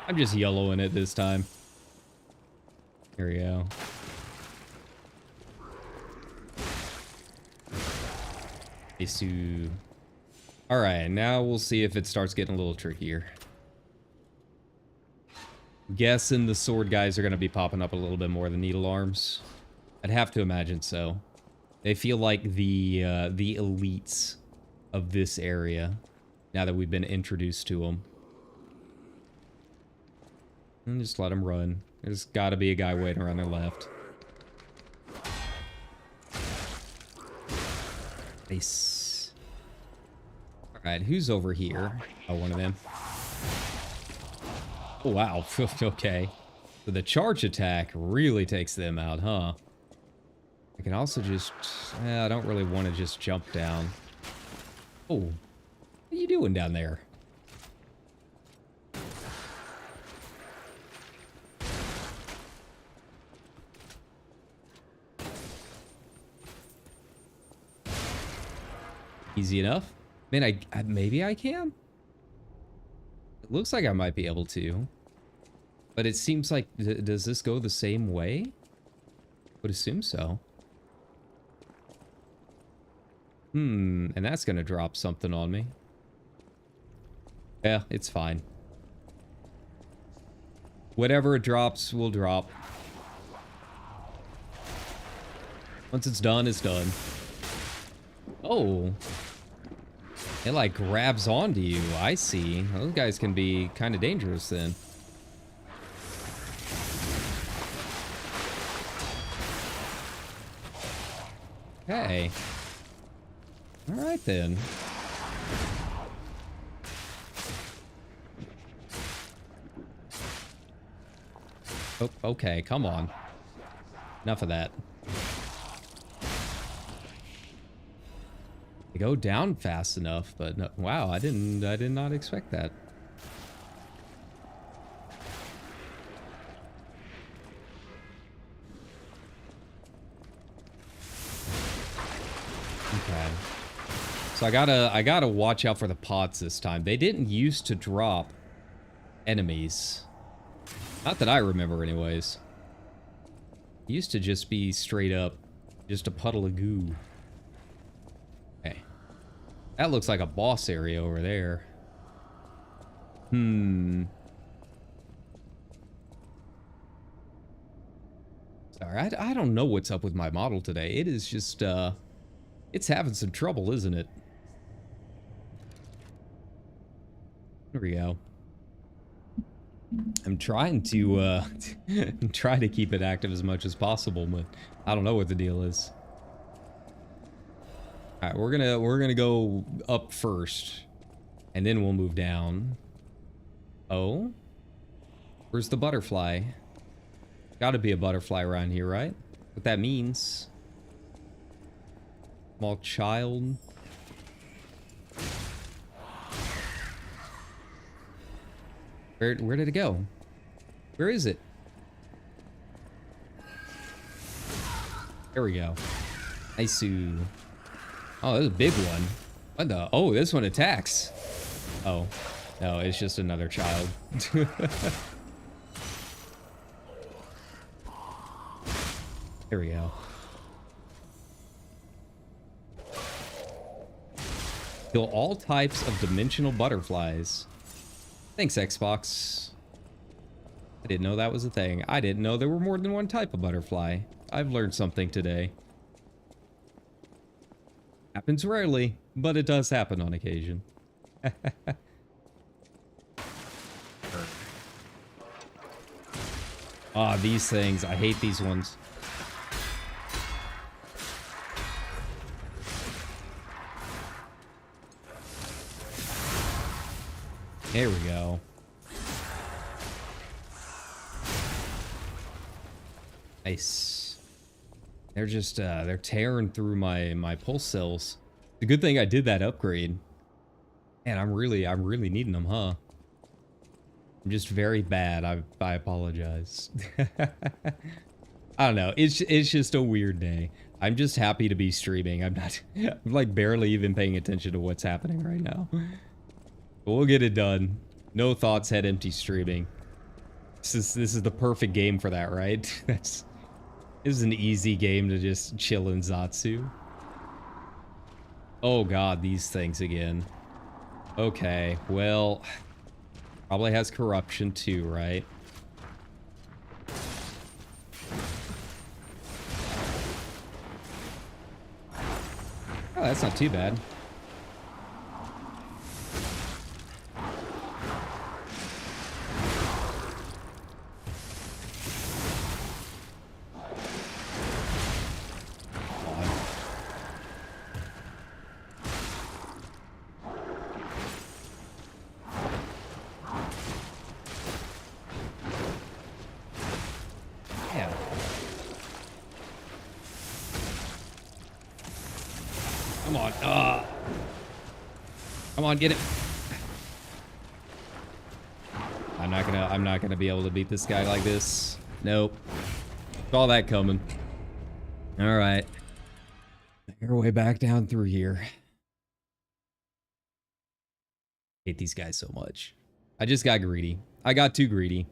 [SPEAKER 1] I'm just yellowing it this time. Here we go. Alright, now we'll see if it starts getting a little trickier. Guessing the sword guys are going to be popping up a little bit more than needle arms. I'd have to imagine so. They feel like the elites of this area, now that we've been introduced to them. And just let them run. There's got to be a guy waiting around their left. Nice. Alright, who's over here? Oh, one of them. Oh, wow. Okay. So the charge attack really takes them out, huh? I can also just... I don't really want to just jump down. Oh. What are you doing down there? Easy enough. Man, I maybe I can? It looks like I might be able to. But it seems like... does this go the same way? Would assume so. And that's gonna drop something on me. Yeah, it's fine. Whatever it drops will drop. Once it's done, it's done. Oh. It like grabs onto you. I see. Those guys can be kind of dangerous then. Okay. All right then. Oh, okay, come on. Enough of that. They go down fast enough, but no, wow, I did not expect that. Okay. So I gotta watch out for the pods this time. They didn't used to drop enemies. Not that I remember anyways. It used to just be straight up just a puddle of goo. Okay. That looks like a boss area over there. Sorry, I don't know what's up with my model today. It is just, it's having some trouble, isn't it? There we go. I'm trying to try to keep it active as much as possible, but I don't know what the deal is. All right, we're gonna go up first, and then we'll move down. Oh, where's the butterfly? Got to be a butterfly around here, right? What that means? Small child. Where did it go? Where is it? There we go. Nice. Oh, that's a big one. What the? Oh, this one attacks. Oh, no, it's just another child. There we go. Kill all types of dimensional butterflies. Thanks, Xbox. I didn't know that was a thing. I didn't know there were more than one type of butterfly. I've learned something today. Happens rarely, but it does happen on occasion. Ah, these things. I hate these ones. There we go. Nice. They're just, they're tearing through my pulse cells. It's a good thing I did that upgrade. Man, I'm really needing them, huh? I'm just very bad. I apologize. I don't know. It's just a weird day. I'm just happy to be streaming. I'm like barely even paying attention to what's happening right now. But we'll get it done. No thoughts, head empty streaming. This is the perfect game for that, right? This is an easy game to just chill in Zatsu. Oh god, these things again. Okay, well, probably has corruption too, right? Oh, that's not too bad. Come on. Come on, get it. I'm not gonna be able to beat this guy like this. Nope. Saw that coming. All right. Make our way back down through here. Hate these guys so much. I just got greedy. I got too greedy.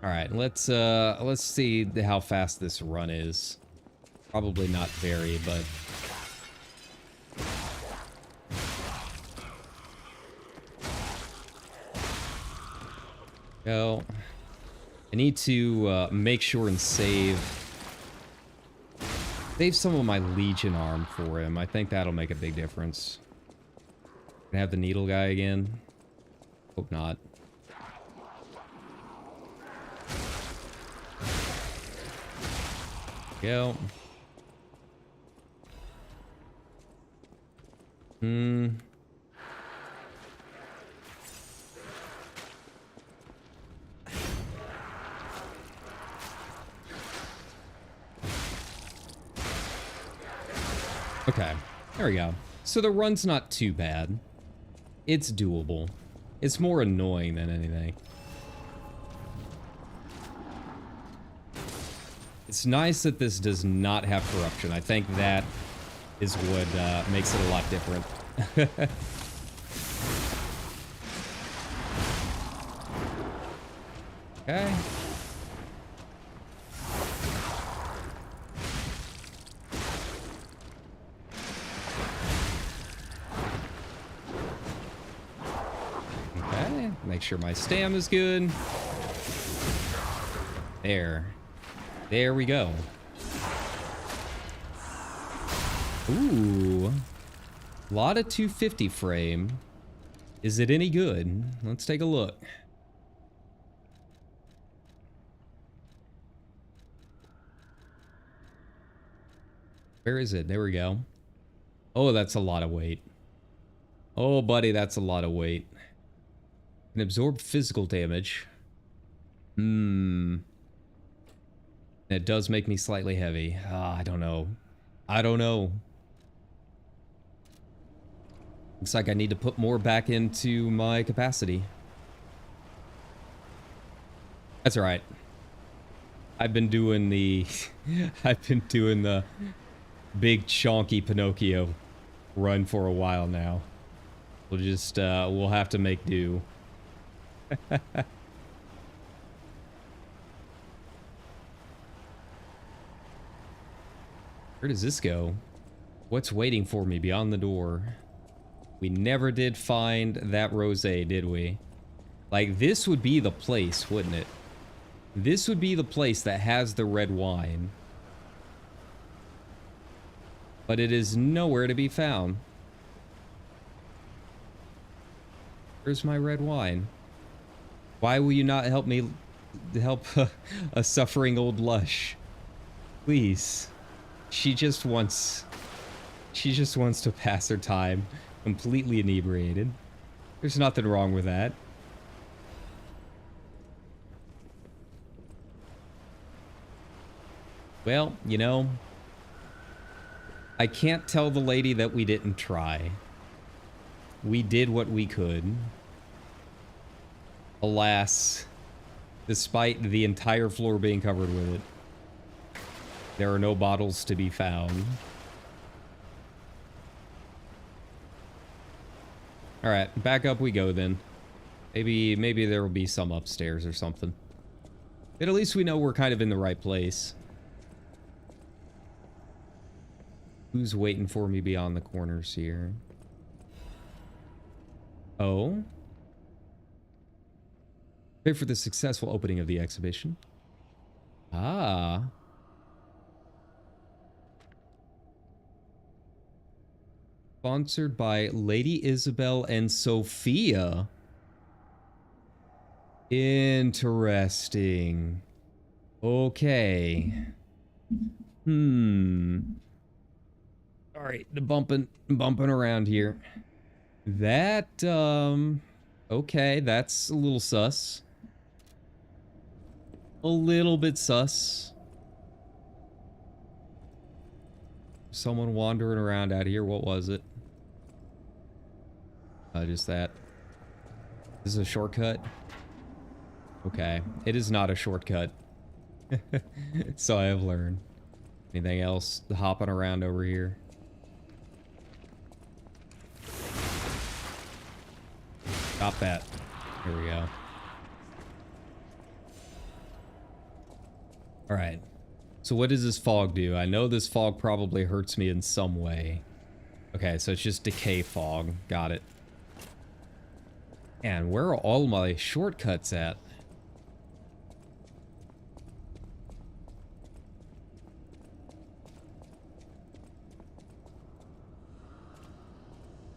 [SPEAKER 1] All right, let's see how fast this run is. Probably not very, but go. I need to make sure and save some of my Legion arm for him. I think that'll make a big difference. Gonna have the needle guy again. Hope not. Go. Okay, there we go. So the run's not too bad. It's doable. It's more annoying than anything. It's nice that this does not have corruption. I think that is what makes it a lot different. Okay. Okay, make sure my stam is good. There we go. Ooh. A lot of 250 frame. Is it any good? Let's take a look. Where is it? There we go. Oh, that's a lot of weight. Oh, buddy, that's a lot of weight. Can absorb physical damage. It does make me slightly heavy. I don't know. I don't know. Looks like I need to put more back into my capacity. That's all right. I've been doing the big chonky Pinocchio run for a while now. We'll just we'll have to make do. Where does this go? What's waiting for me beyond the door? We never did find that rosé, did we? Like, this would be the place, wouldn't it? This would be the place that has the red wine. But it is nowhere to be found. Where's my red wine? Why will you not help me help a suffering old lush? Please. She just wants to pass her time completely inebriated. There's nothing wrong with that. Well, you know, I can't tell the lady that we didn't try. We did what we could. Alas, despite the entire floor being covered with it, there are no bottles to be found. Alright, back up we go then. Maybe there will be some upstairs or something. But at least we know we're kind of in the right place. Who's waiting for me beyond the corners here? Oh? Pray for the successful opening of the exhibition. Ah. Sponsored by Lady Isabel and Sophia. Interesting. Okay. Alright, the bumping around here. That, okay, that's a little sus. A little bit sus. someone wandering around out here. What was it? Just that. This is a shortcut? Okay. It is not a shortcut. So I have learned. Anything else hopping around over here? Stop that. Here we go. Alright. So what does this fog do? I know this fog probably hurts me in some way. Okay, so it's just decay fog. Got it. Man, where are all my shortcuts at?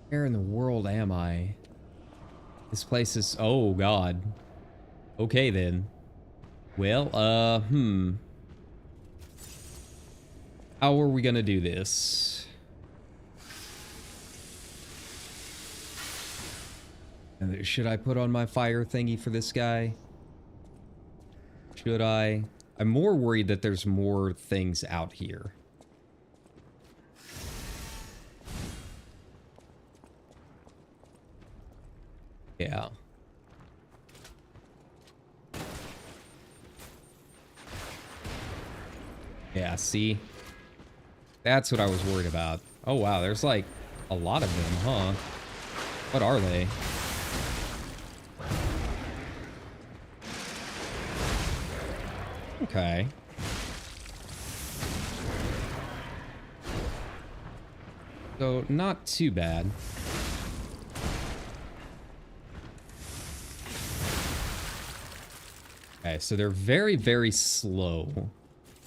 [SPEAKER 1] Where in the world am I? This place is... Oh, God. Okay, then. Well, how are we gonna do this? Should I put on my fire thingy for this guy? Should I? I'm more worried that there's more things out here. Yeah. Yeah, see? That's what I was worried about. Oh, wow, there's like a lot of them, huh? What are they? Okay. So, not too bad. Okay, so they're very, very slow.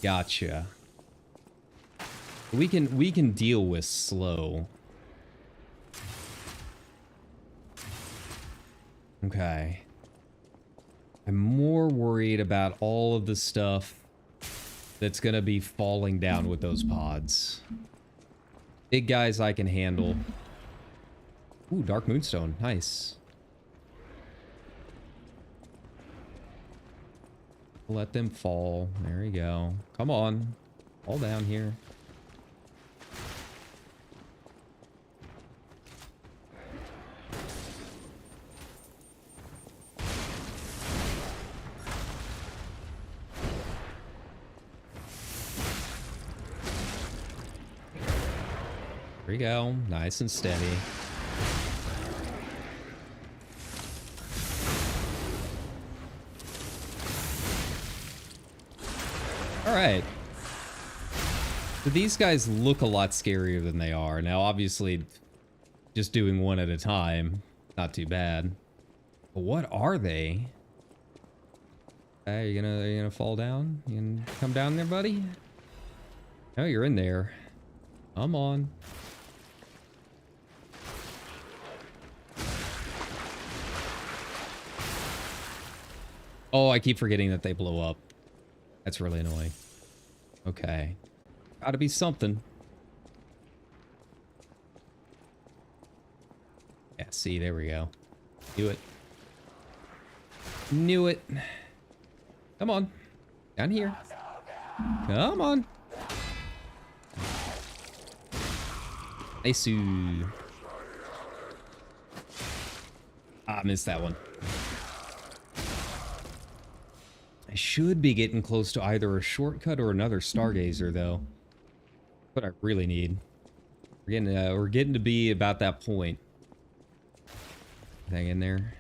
[SPEAKER 1] Gotcha. We can deal with slow. Okay. I'm more worried about all of the stuff that's gonna be falling down with those pods. Big guys I can handle. Ooh, Dark Moonstone. Nice. Let them fall. There we go. Come on. Fall down here. There we go. Nice and steady. Alright. So these guys look a lot scarier than they are. Now, obviously, just doing one at a time, not too bad. But what are they? Hey, are you gonna fall down? You gonna come down there, buddy? Oh, you're in there. Come on. Oh, I keep forgetting that they blow up. That's really annoying. Okay. Gotta be something. Yeah, see, there we go. Do it. Knew it. Come on. Down here. Come on. Nice. I missed that one. I should be getting close to either a shortcut or another stargazer, though. What I really need. We're getting to be about that point. Hang in there.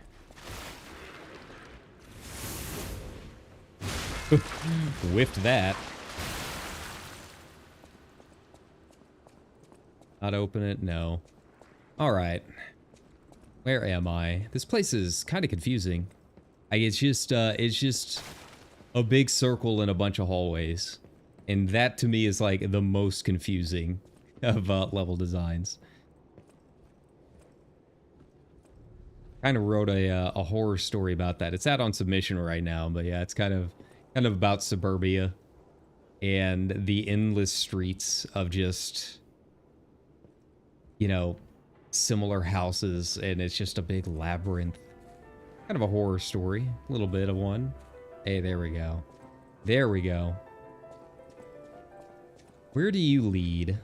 [SPEAKER 1] Whiffed that. Not open it? No. Alright. Where am I? This place is kind of confusing. It's just a big circle and a bunch of hallways. And that to me is like the most confusing of level designs. Kind of wrote a horror story about that. It's out on submission right now, but yeah, it's kind of about suburbia and the endless streets of just, you know, similar houses, and it's just a big labyrinth. Kind of a horror story, a little bit of one. Hey, there we go. There we go. Where do you lead?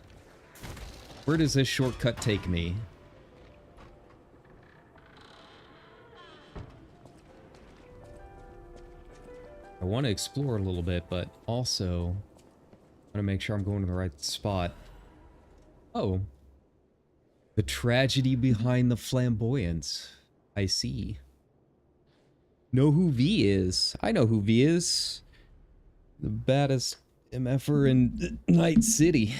[SPEAKER 1] Where does this shortcut take me? I want to explore a little bit, but also want to make sure I'm going to the right spot. Oh. The tragedy behind the flamboyance. I see. Know who V is. I know who V is. The baddest MFer in Night City.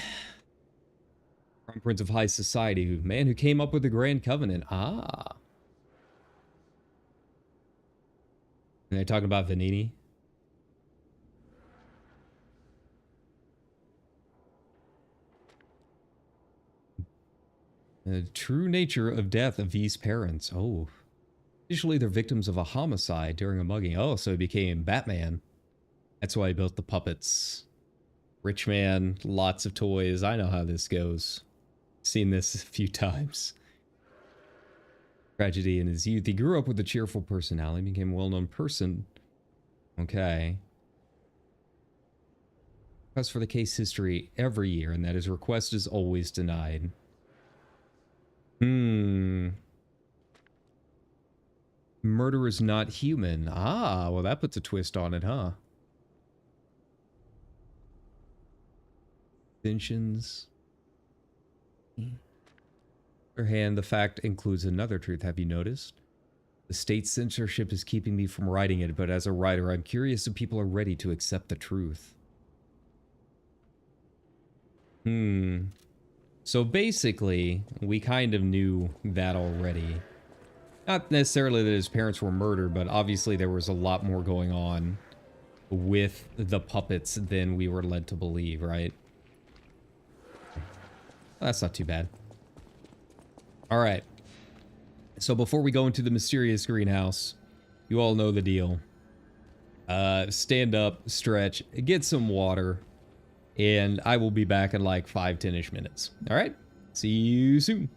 [SPEAKER 1] Crown Prince of High Society. Man who came up with the Grand Covenant. Ah. And they're talking about Venini. The true nature of death of V's parents. Oh. Initially, they're victims of a homicide during a mugging. Oh, so he became Batman. That's why he built the puppets. Rich man, lots of toys. I know how this goes. Seen this a few times. Tragedy in his youth. He grew up with a cheerful personality, became a well-known person. Okay. Request for the case history every year, and that his request is always denied. Murder is not human. Ah, well that puts a twist on it, huh? Inventions. On the other hand, the fact includes another truth. Have you noticed? The state censorship is keeping me from writing it, but as a writer, I'm curious if people are ready to accept the truth. So basically, we kind of knew that already. Not necessarily that his parents were murdered, but obviously there was a lot more going on with the puppets than we were led to believe, right? That's not too bad. All right. So before we go into the mysterious greenhouse, you all know the deal. Stand up, stretch, get some water, and I will be back in like 5-10-ish minutes. All right? See you soon.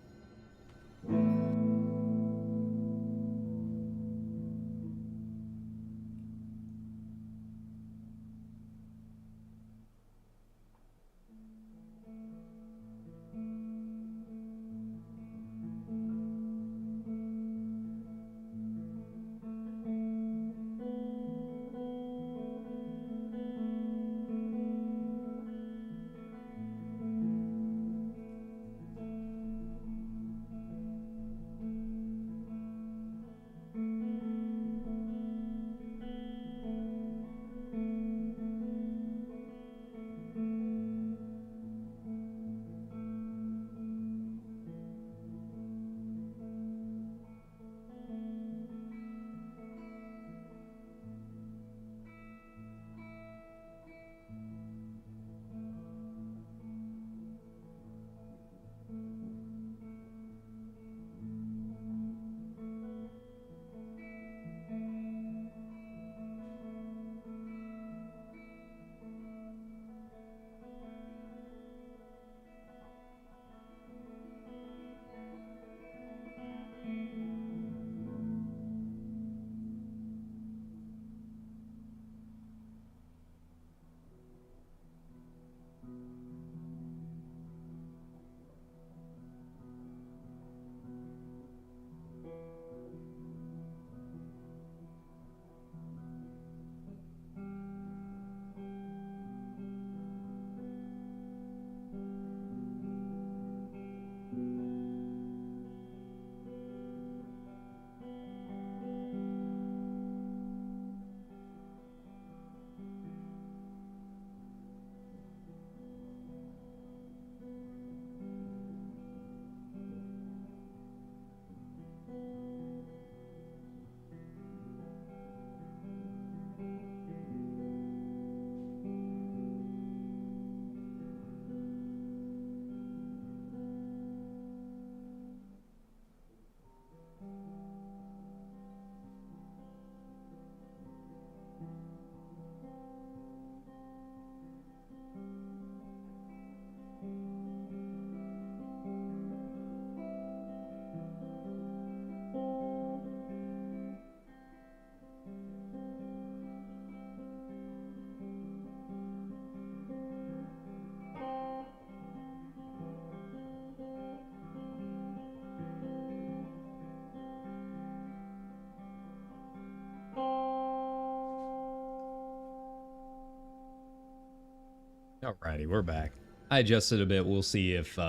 [SPEAKER 1] Alrighty, we're back. I adjusted a bit. We'll see if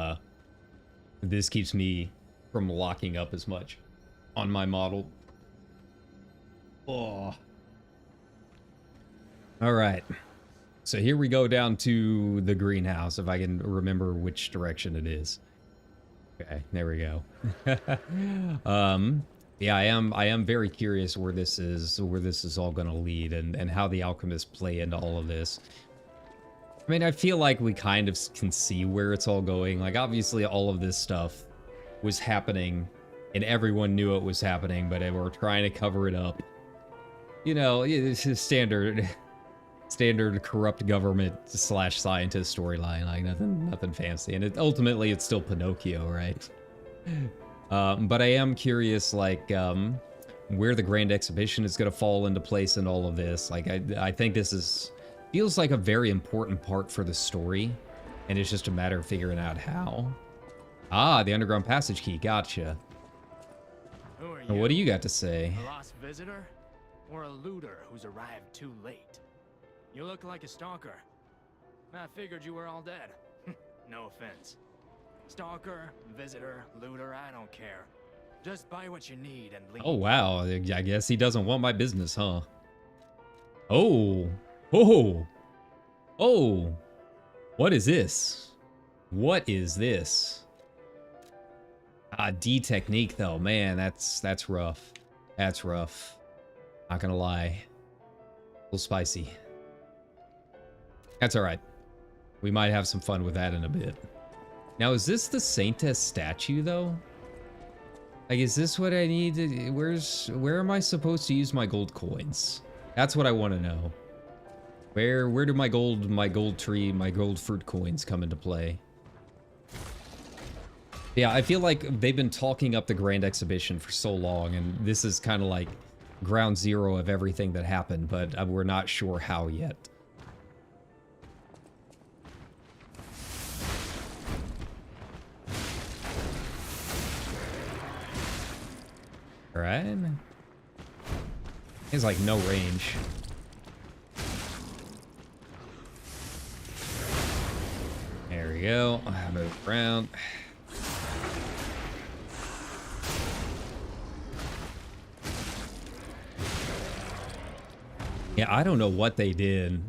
[SPEAKER 1] this keeps me from locking up as much on my model. Oh. Alright. So here we go down to the greenhouse, if I can remember which direction it is. Okay, there we go. Yeah, I am very curious where this is all gonna lead and how the alchemists play into all of this. I mean, I feel like we kind of can see where it's all going. Like, obviously, all of this stuff was happening, and everyone knew it was happening, but they were trying to cover it up. You know, it's a standard corrupt government / scientist storyline. Like, nothing fancy. And ultimately, it's still Pinocchio, right? But I am curious, like, where the Grand Exhibition is going to fall into place in all of this. Like, I think this feels like a very important part for the story, and it's just a matter of figuring out how. Ah, the underground passage key. Gotcha.
[SPEAKER 6] Who are
[SPEAKER 1] Well, what do you got to say?
[SPEAKER 6] A lost visitor? Or a looter who's arrived too late? You look like a stalker. I figured you were all dead. No offense. Stalker, visitor, looter, I don't care. Just buy what you need and leave.
[SPEAKER 1] Oh, wow. I guess he doesn't want my business, huh? Oh. Oh. Oh. What is this? What is this? Ah, D technique, though. Man, that's rough. That's rough. Not gonna lie. A little spicy. That's alright. We might have some fun with that in a bit. Now, is this the Saintess statue, though? Like, is this what I need to... Where am I supposed to use my gold coins? That's what I want to know. Where do my gold fruit coins come into play? Yeah, I feel like they've been talking up the Grand Exhibition for so long, and this is kind of like ground zero of everything that happened, but we're not sure how yet. Alright. He's like no range. There we go. Move around. Yeah, I don't know what they did.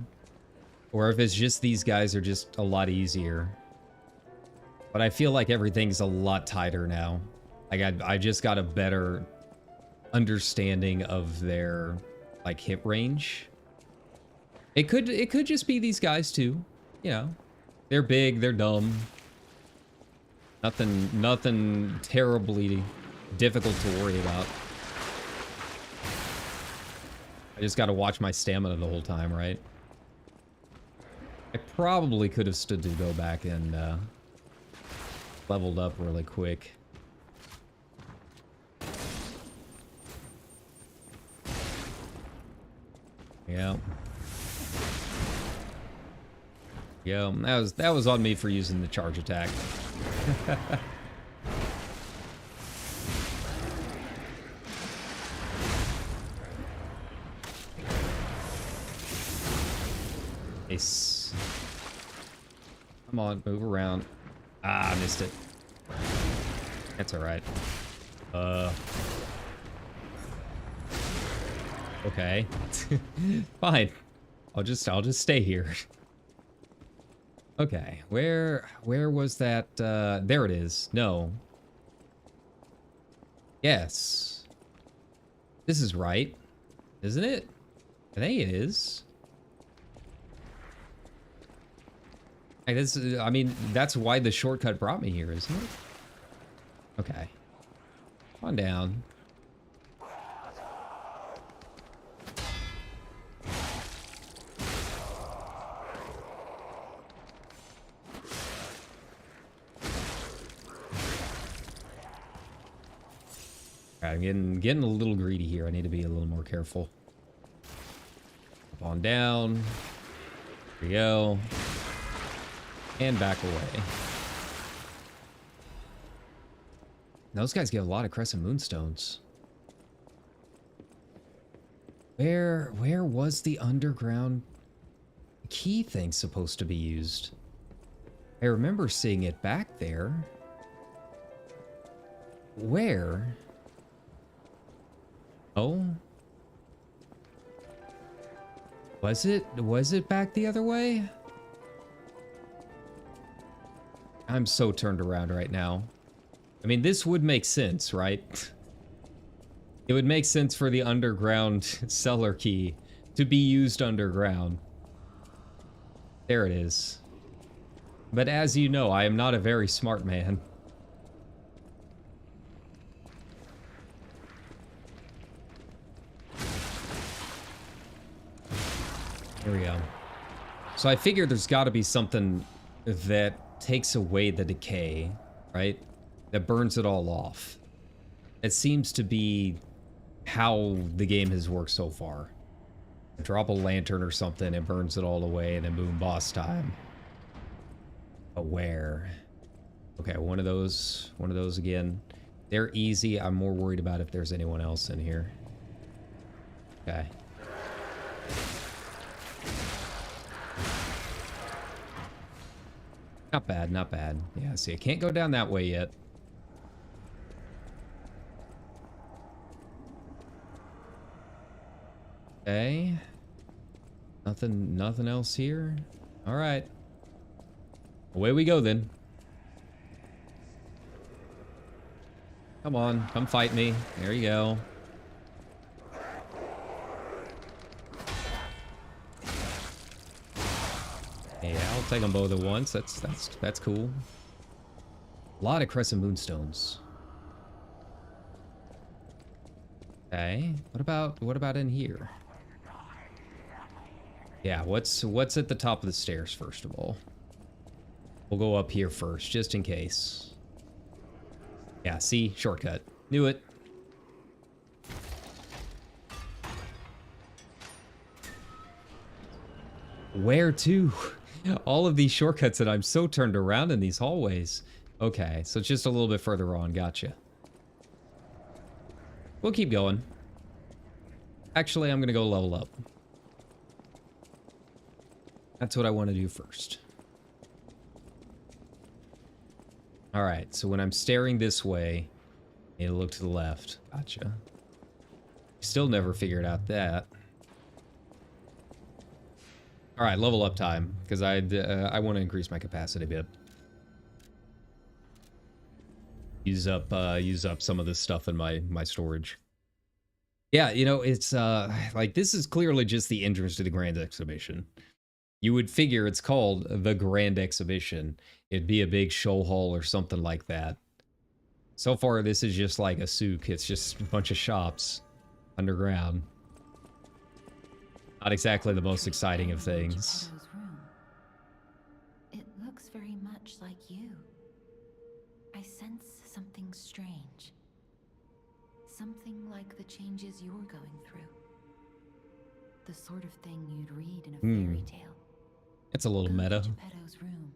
[SPEAKER 1] Or if it's just these guys are just a lot easier. But I feel like everything's a lot tighter now. Like, I just got a better understanding of their, like, hit range. It could just be these guys, too. You know. They're big, they're dumb. Nothing terribly difficult to worry about. I just gotta watch my stamina the whole time, right? I probably could have stood to go back and leveled up really quick. Yeah. Yeah, that was on me for using the charge attack. Nice. Come on, move around. Ah, I missed it. That's alright. Okay. Fine. I'll just stay here. Okay, where was that? There it is. No. Yes. This is right, isn't it? I think it is. I mean, that's why the shortcut brought me here, isn't it? Okay. Come on down. I'm getting a little greedy here. I need to be a little more careful. Up on down. Here we go. And back away. Those guys get a lot of Crescent Moonstones. Where was the underground key thing supposed to be used? I remember seeing it back there. Where? Oh? Was it back the other way? I'm so turned around right now. I mean, this would make sense, right? It would make sense for the underground cellar key to be used underground. There it is. But as you know, I am not a very smart man. Here we go. So I figured there's got to be something that takes away the decay, right? That burns it all off. It seems to be how the game has worked so far. Drop a lantern or something, it burns it all away, and then boom, boss time. But where? Okay, one of those again. They're easy. I'm more worried about if there's anyone else in here. Okay. Not bad, not bad. Yeah, see, I can't go down that way yet. Okay. Nothing else here? Alright. Away we go then. Come on, come fight me. There you go. Yeah, I'll take them both at once. That's cool. A lot of crescent moonstones. Okay. What about in here? Yeah, what's at the top of the stairs first of all? We'll go up here first, just in case. Yeah, see? Shortcut. Knew it. Where to? All of these shortcuts that I'm so turned around in these hallways. Okay, so it's just a little bit further on. Gotcha. We'll keep going. Actually, I'm gonna go level up. That's what I want to do first. Alright, so when I'm staring this way, I need to look to the left. Gotcha. Still never figured out that. Alright, level up time, because I want to increase my capacity a bit. Use up some of this stuff in my storage. Yeah, you know, it's like this is clearly just the entrance to the Grand Exhibition. You would figure it's called the Grand Exhibition. It'd be a big show hall or something like that. So far, this is just like a souk. It's just a bunch of shops underground. Not exactly the most exciting of things.
[SPEAKER 4] It looks very much like you. I sense something strange. Something like the changes you're going through. The sort of thing you'd read in a fairy tale.
[SPEAKER 1] It's a little
[SPEAKER 4] Go
[SPEAKER 1] meta.
[SPEAKER 4] to Geppetto's room.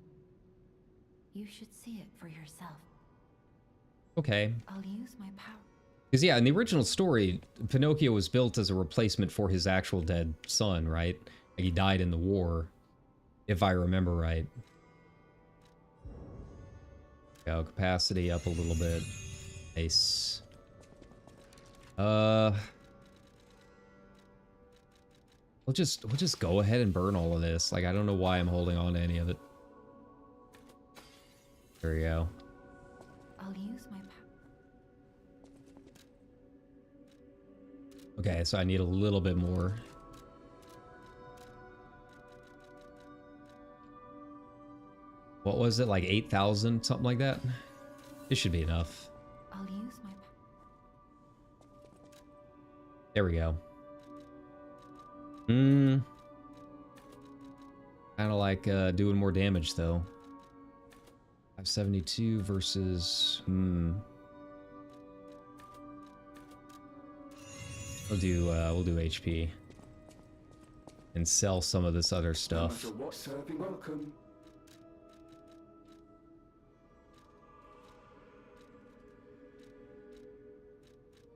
[SPEAKER 4] You should see it for yourself.
[SPEAKER 1] Okay.
[SPEAKER 4] I'll use my power.
[SPEAKER 1] Because yeah, in the original story, Pinocchio was built as a replacement for his actual dead son, right? Like he died in the war, if I remember right. Go, capacity up a little bit. Nice. We'll just go ahead and burn all of this. Like, I don't know why I'm holding on to any of it. There we go.
[SPEAKER 4] I'll use my power.
[SPEAKER 1] Okay, so I need a little bit more. What was it, like 8,000, something like that? This should be enough.
[SPEAKER 4] I'll use my power.
[SPEAKER 1] There we go. Kind of like doing more damage though. 572 versus we'll do HP and sell some of this other stuff.
[SPEAKER 7] Serving welcome.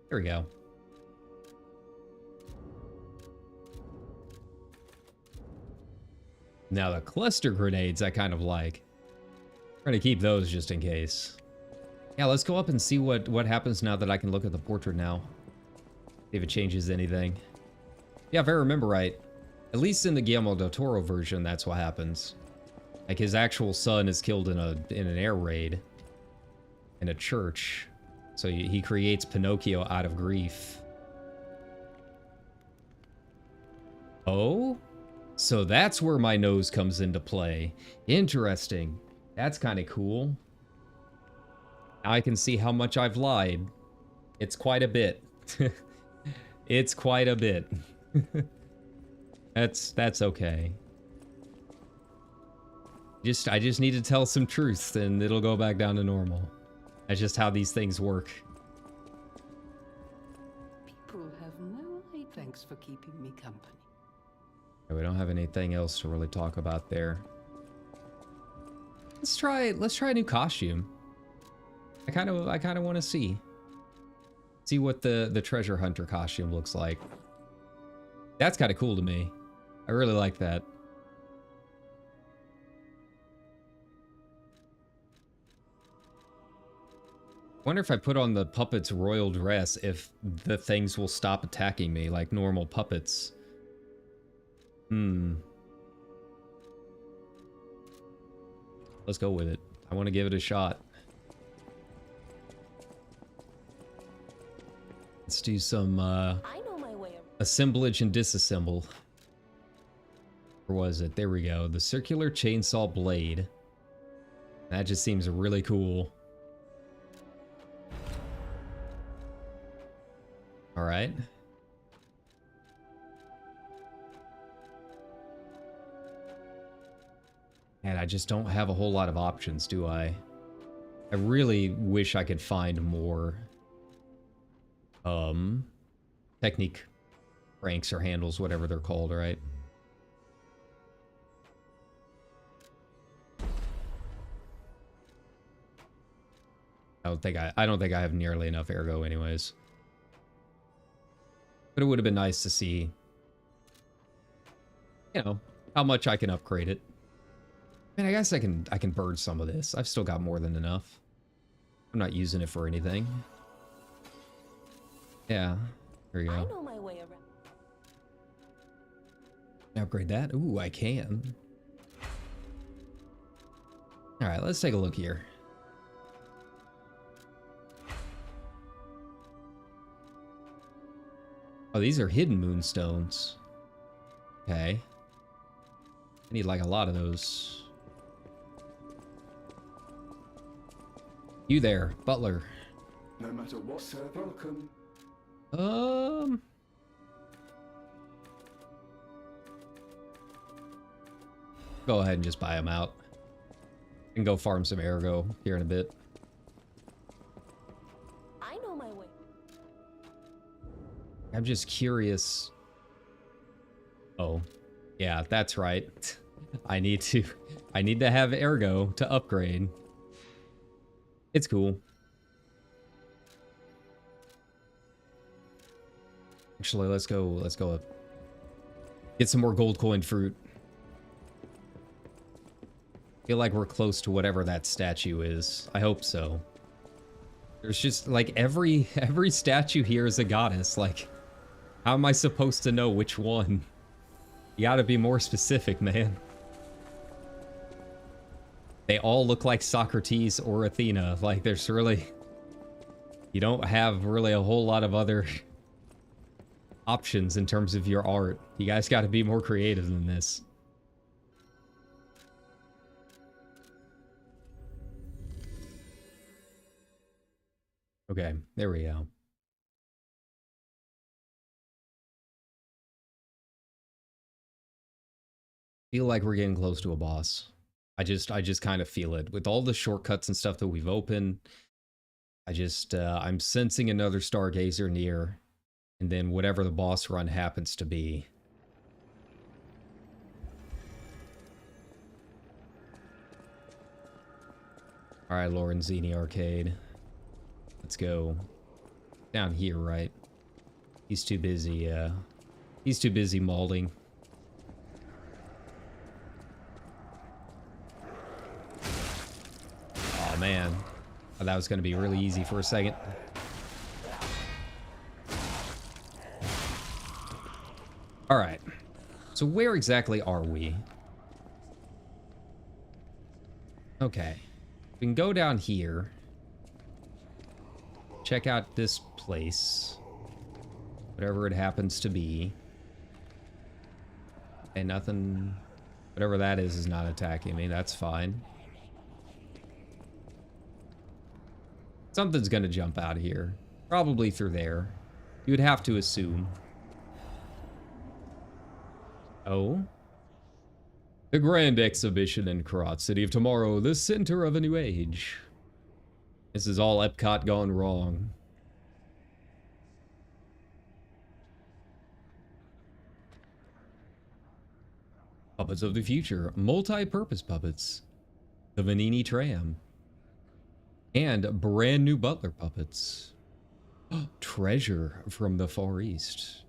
[SPEAKER 1] There we go. Now the cluster grenades I kind of like. Trying to keep those just in case. Yeah, let's go up and see what happens now that I can look at the portrait now. See if it changes anything. Yeah, if I remember right, at least in the Guillermo del Toro version, that's what happens. Like, his actual son is killed in an air raid. In a church. So he creates Pinocchio out of grief. Oh? So that's where my nose comes into play. Interesting. That's kind of cool. Now I can see how much I've lied. It's quite a bit. It's quite a bit. That's okay. I just need to tell some truths and it'll go back down to normal. That's just how these things work.
[SPEAKER 9] People have no idea. Thanks for keeping me company.
[SPEAKER 1] We don't have anything else to really talk about there. Let's try a new costume. I kind of want to see what the treasure hunter costume looks like. That's kind of cool to me. I really like that. Wonder if I put on the puppet's royal dress if the things will stop attacking me like normal puppets. Let's go with it. I want to give it a shot. Let's do some
[SPEAKER 5] I know my way around.
[SPEAKER 1] assemblage and disassemble. Where was it? There we go. The circular chainsaw blade. That just seems really cool. All right. And I just don't have a whole lot of options, do I? I really wish I could find more technique ranks or handles, whatever they're called, right? I don't think I have nearly enough ergo anyways. But it would have been nice to see, you know, how much I can upgrade it. I mean, I guess I can burn some of this. I've still got more than enough. I'm not using it for anything. Yeah, there you go.
[SPEAKER 5] I know my way around.
[SPEAKER 1] Upgrade that? Ooh, I can. All right, let's take a look here. Oh, these are hidden moonstones. Okay. I need like a lot of those. You there, butler.
[SPEAKER 7] No matter what, sir, welcome.
[SPEAKER 1] Go ahead and just buy them out. And go farm some ergo here in a bit.
[SPEAKER 5] I know my way.
[SPEAKER 1] I'm just curious. Oh, yeah, that's right. I need to have ergo to upgrade. It's cool. Actually, let's go up. Get some more gold coin fruit. Feel like we're close to whatever that statue is. I hope so. There's just like every statue here is a goddess. Like, how am I supposed to know which one? You gotta be more specific, man. They all look like Socrates or Athena. Like, there's really... You don't have really a whole lot of other options in terms of your art. You guys gotta be more creative than this. Okay, there we go. Feel like we're getting close to a boss. I just kind of feel it. With all the shortcuts and stuff that we've opened, I'm sensing another Stargazer near, and then whatever the boss run happens to be. Alright, Lorenzini Arcade. Let's go. Down here, right? He's too busy, he's too busy mauling. man. Oh, that was going to be really easy for a second. All right. So where exactly are we? Okay. We can go down here. Check out this place. Whatever it happens to be. And nothing... Whatever that is not attacking me. That's fine. Something's gonna jump out of here. Probably through there. You would have to assume. Oh? The Grand Exhibition in Karat City of Tomorrow, the center of a new age. This is all Epcot gone wrong. Puppets of the future, multi-purpose puppets. The Vanini tram. And brand new butler puppets. Treasure from the Far East.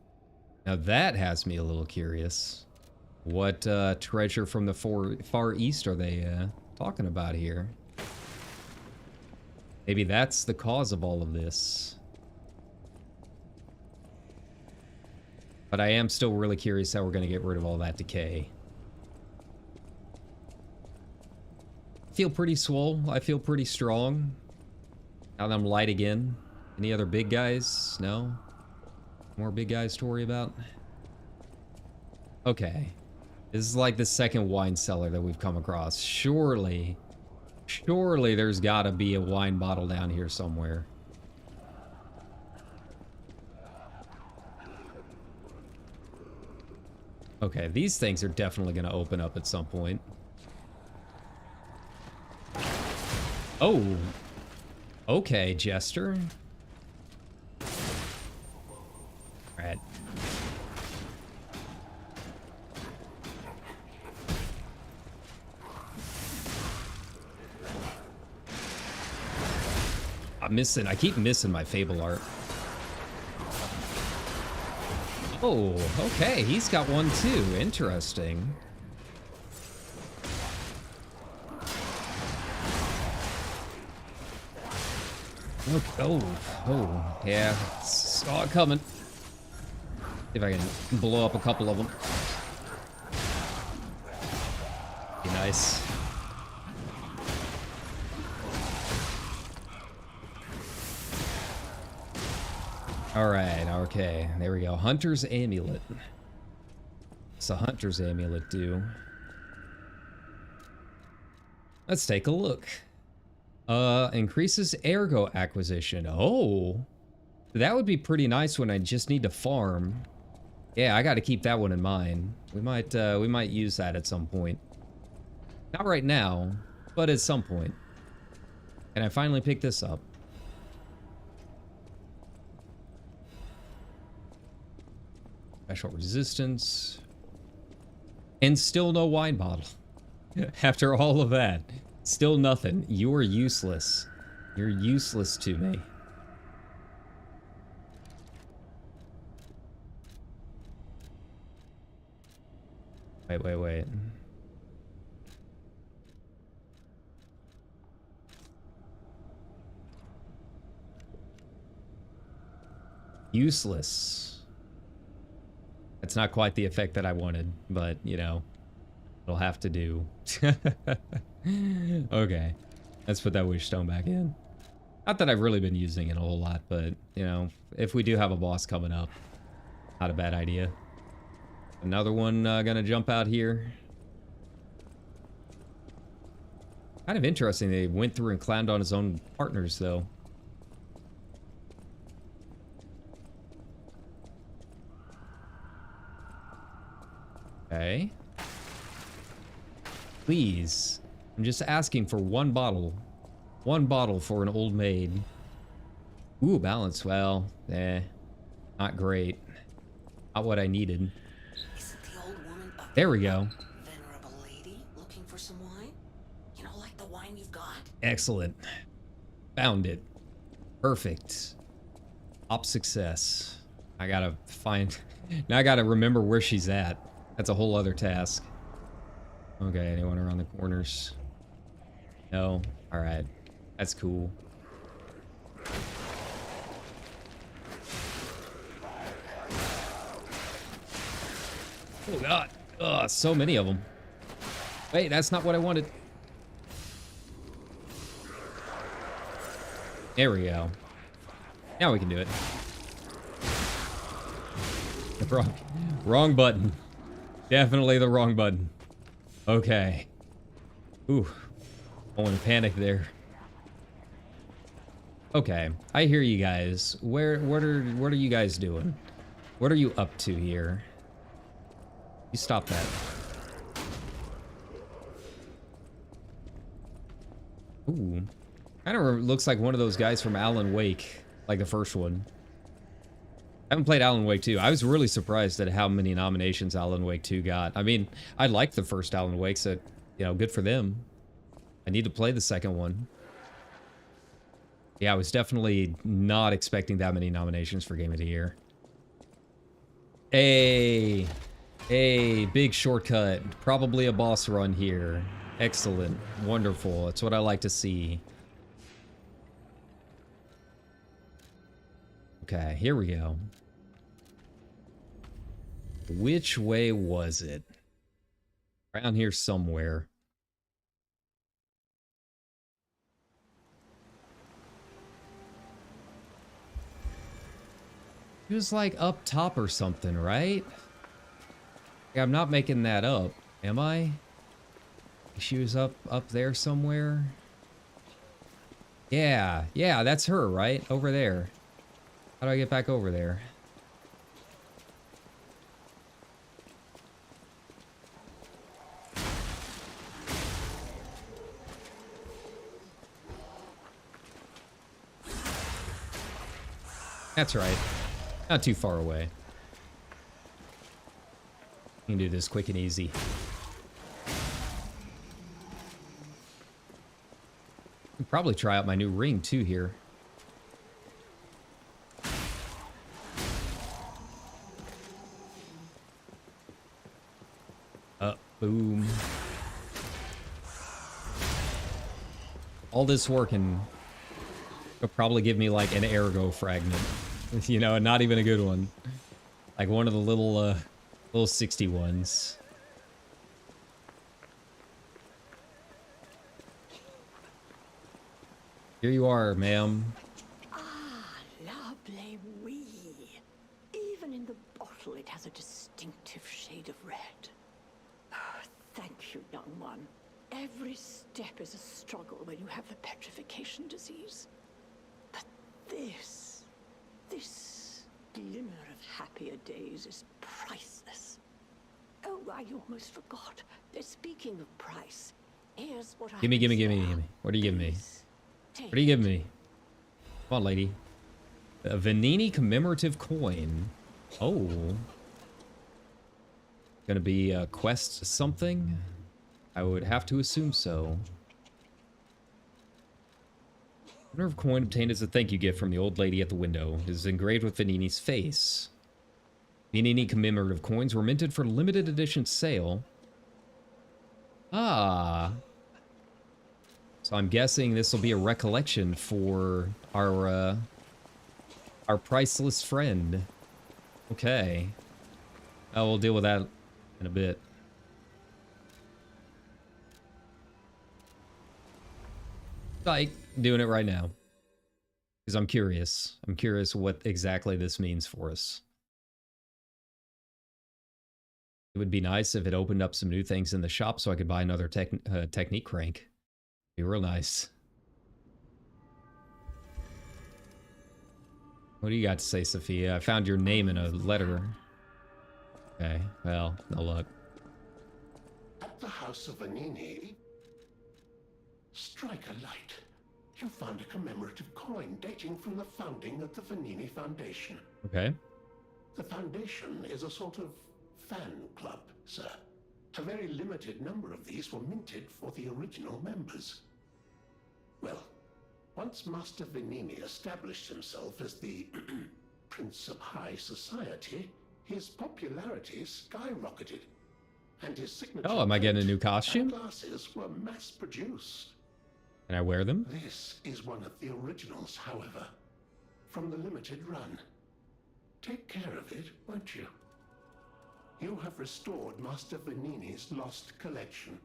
[SPEAKER 1] Now that has me a little curious. What treasure from the Far East are they talking about here? Maybe that's the cause of all of this. But I am still really curious how we're going to get rid of all that decay. I feel pretty swole. I feel pretty strong. Now that I'm light again. Any other big guys? No? More big guys to worry about? Okay. This is like the second wine cellar that we've come across. Surely there's gotta be a wine bottle down here somewhere. Okay, these things are definitely gonna open up at some point. Oh. Okay, Jester. Alright. I keep missing my Fable art. Oh, okay, he's got one too. Interesting. Okay. Oh, yeah. Saw it coming. See if I can blow up a couple of them. Be nice. Alright, okay. There we go. Hunter's Amulet. What's a Hunter's Amulet do? Let's take a look. Increases ergo acquisition. Oh! That would be pretty nice when I just need to farm. Yeah, I gotta keep that one in mind. We might use that at some point. Not right now, but at some point. Can I finally pick this up? Special resistance. And still no wine bottle. After all of that. Still nothing. You are useless. You're useless to me. Wait. Useless. That's not quite the effect that I wanted, but, you know, it'll have to do. Okay. Let's put that wish stone back in. Not that I've really been using it a whole lot, but, you know, if we do have a boss coming up, not a bad idea. Another one gonna jump out here. Kind of interesting they went through and clowned on his own partners, though. Okay. Please. I'm just asking for one bottle. One bottle for an old maid. Ooh, balance. Well, not great. Not what I needed.
[SPEAKER 3] Isn't the old woman a
[SPEAKER 1] there we go.
[SPEAKER 3] venerable lady looking for some wine? You know, like the wine you've got?
[SPEAKER 1] Excellent. Found it. Perfect. Op success. I gotta find... Now I gotta remember where she's at. That's a whole other task. Okay, anyone around the corners? No? Alright. That's cool. Oh god. Ugh, so many of them. Wait, that's not what I wanted. There we go. Now we can do it. Wrong button. Definitely the wrong button. Okay. Ooh. I want to panic there. Okay, I hear you guys. What are you guys doing? What are you up to here? You stop that. Ooh. Kind of looks like one of those guys from Alan Wake, like the first one. I haven't played Alan Wake 2. I was really surprised at how many nominations Alan Wake 2 got. I mean, I liked the first Alan Wake, so, you know, good for them. I need to play the second one. Yeah, I was definitely not expecting that many nominations for Game of the Year. Hey, big shortcut. Probably a boss run here. Excellent. Wonderful. That's what I like to see. Okay, here we go. Which way was it? Around here somewhere. It was like up top or something, right? Yeah, I'm not making that up, am I? She was up there somewhere. Yeah, that's her, right? Over there. How do I get back over there? That's right. Not too far away. You can do this quick and easy. I'll probably try out my new ring too here. Boom. All this work and it'll probably give me like an ergo fragment. You know, not even a good one. Like one of the little 60 ones. Here you are, ma'am.
[SPEAKER 10] Ah, lovely wee. Even in the bottle, it has a distinctive shade of red. Oh, thank you, young one. Every step is a struggle when you have the petrification disease. But this glimmer of happier days is priceless. Oh, I almost forgot. Speaking of price, here's what
[SPEAKER 1] Gimme. What are you giving me? What are you giving me? Come on, lady. A Vanini commemorative coin. Oh. Gonna be a quest something? I would have to assume so. Whatever coin obtained as a thank you gift from the old lady at the window is engraved with Vanini's face. Vanini commemorative coins were minted for limited edition sale. Ah. So I'm guessing this will be a recollection for our priceless friend. Okay. Oh, we'll deal with that in a bit. Like, doing it right now. Because I'm curious. I'm curious what exactly this means for us. It would be nice if it opened up some new things in the shop so I could buy another technique crank. Be real nice. What do you got to say, Sophia? I found your name in a letter. Okay, well, no luck.
[SPEAKER 11] At the House of Vanini, strike a light. You found a commemorative coin dating from the founding of the Vanini Foundation.
[SPEAKER 1] Okay.
[SPEAKER 11] The Foundation is a sort of fan club, sir. A very limited number of these were minted for the original members. Well, once Master Vanini established himself as the Prince of High Society, his popularity skyrocketed, and his signature.
[SPEAKER 1] Oh, am I getting a new costume?
[SPEAKER 11] Glasses were mass-produced.
[SPEAKER 1] Can I wear them?
[SPEAKER 11] This is one of the originals, however, from the limited run. Take care of it, won't you? You have restored Master Venini's lost collection.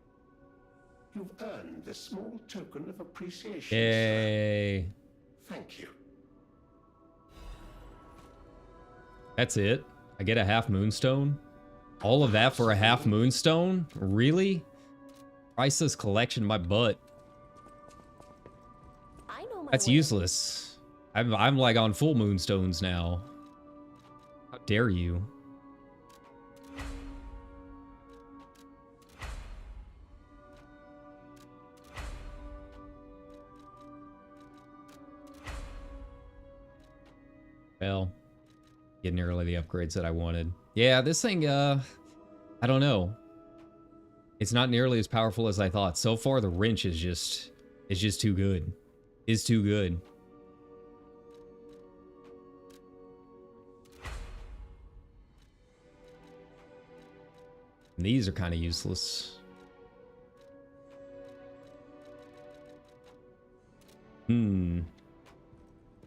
[SPEAKER 11] You've earned this small token of appreciation,
[SPEAKER 1] Yay.
[SPEAKER 11] sir. Thank you.
[SPEAKER 1] That's it? I get a half moonstone? All of that for a half moonstone? Really? Priceless collection, my butt.
[SPEAKER 5] I know my
[SPEAKER 1] That's
[SPEAKER 5] way.
[SPEAKER 1] useless. I'm like on full moonstones now. How dare you? Well, getting nearly the upgrades that I wanted. Yeah, this thing, I don't know. It's not nearly as powerful as I thought. So far, the wrench is just too good. Is too good. And these are kind of useless.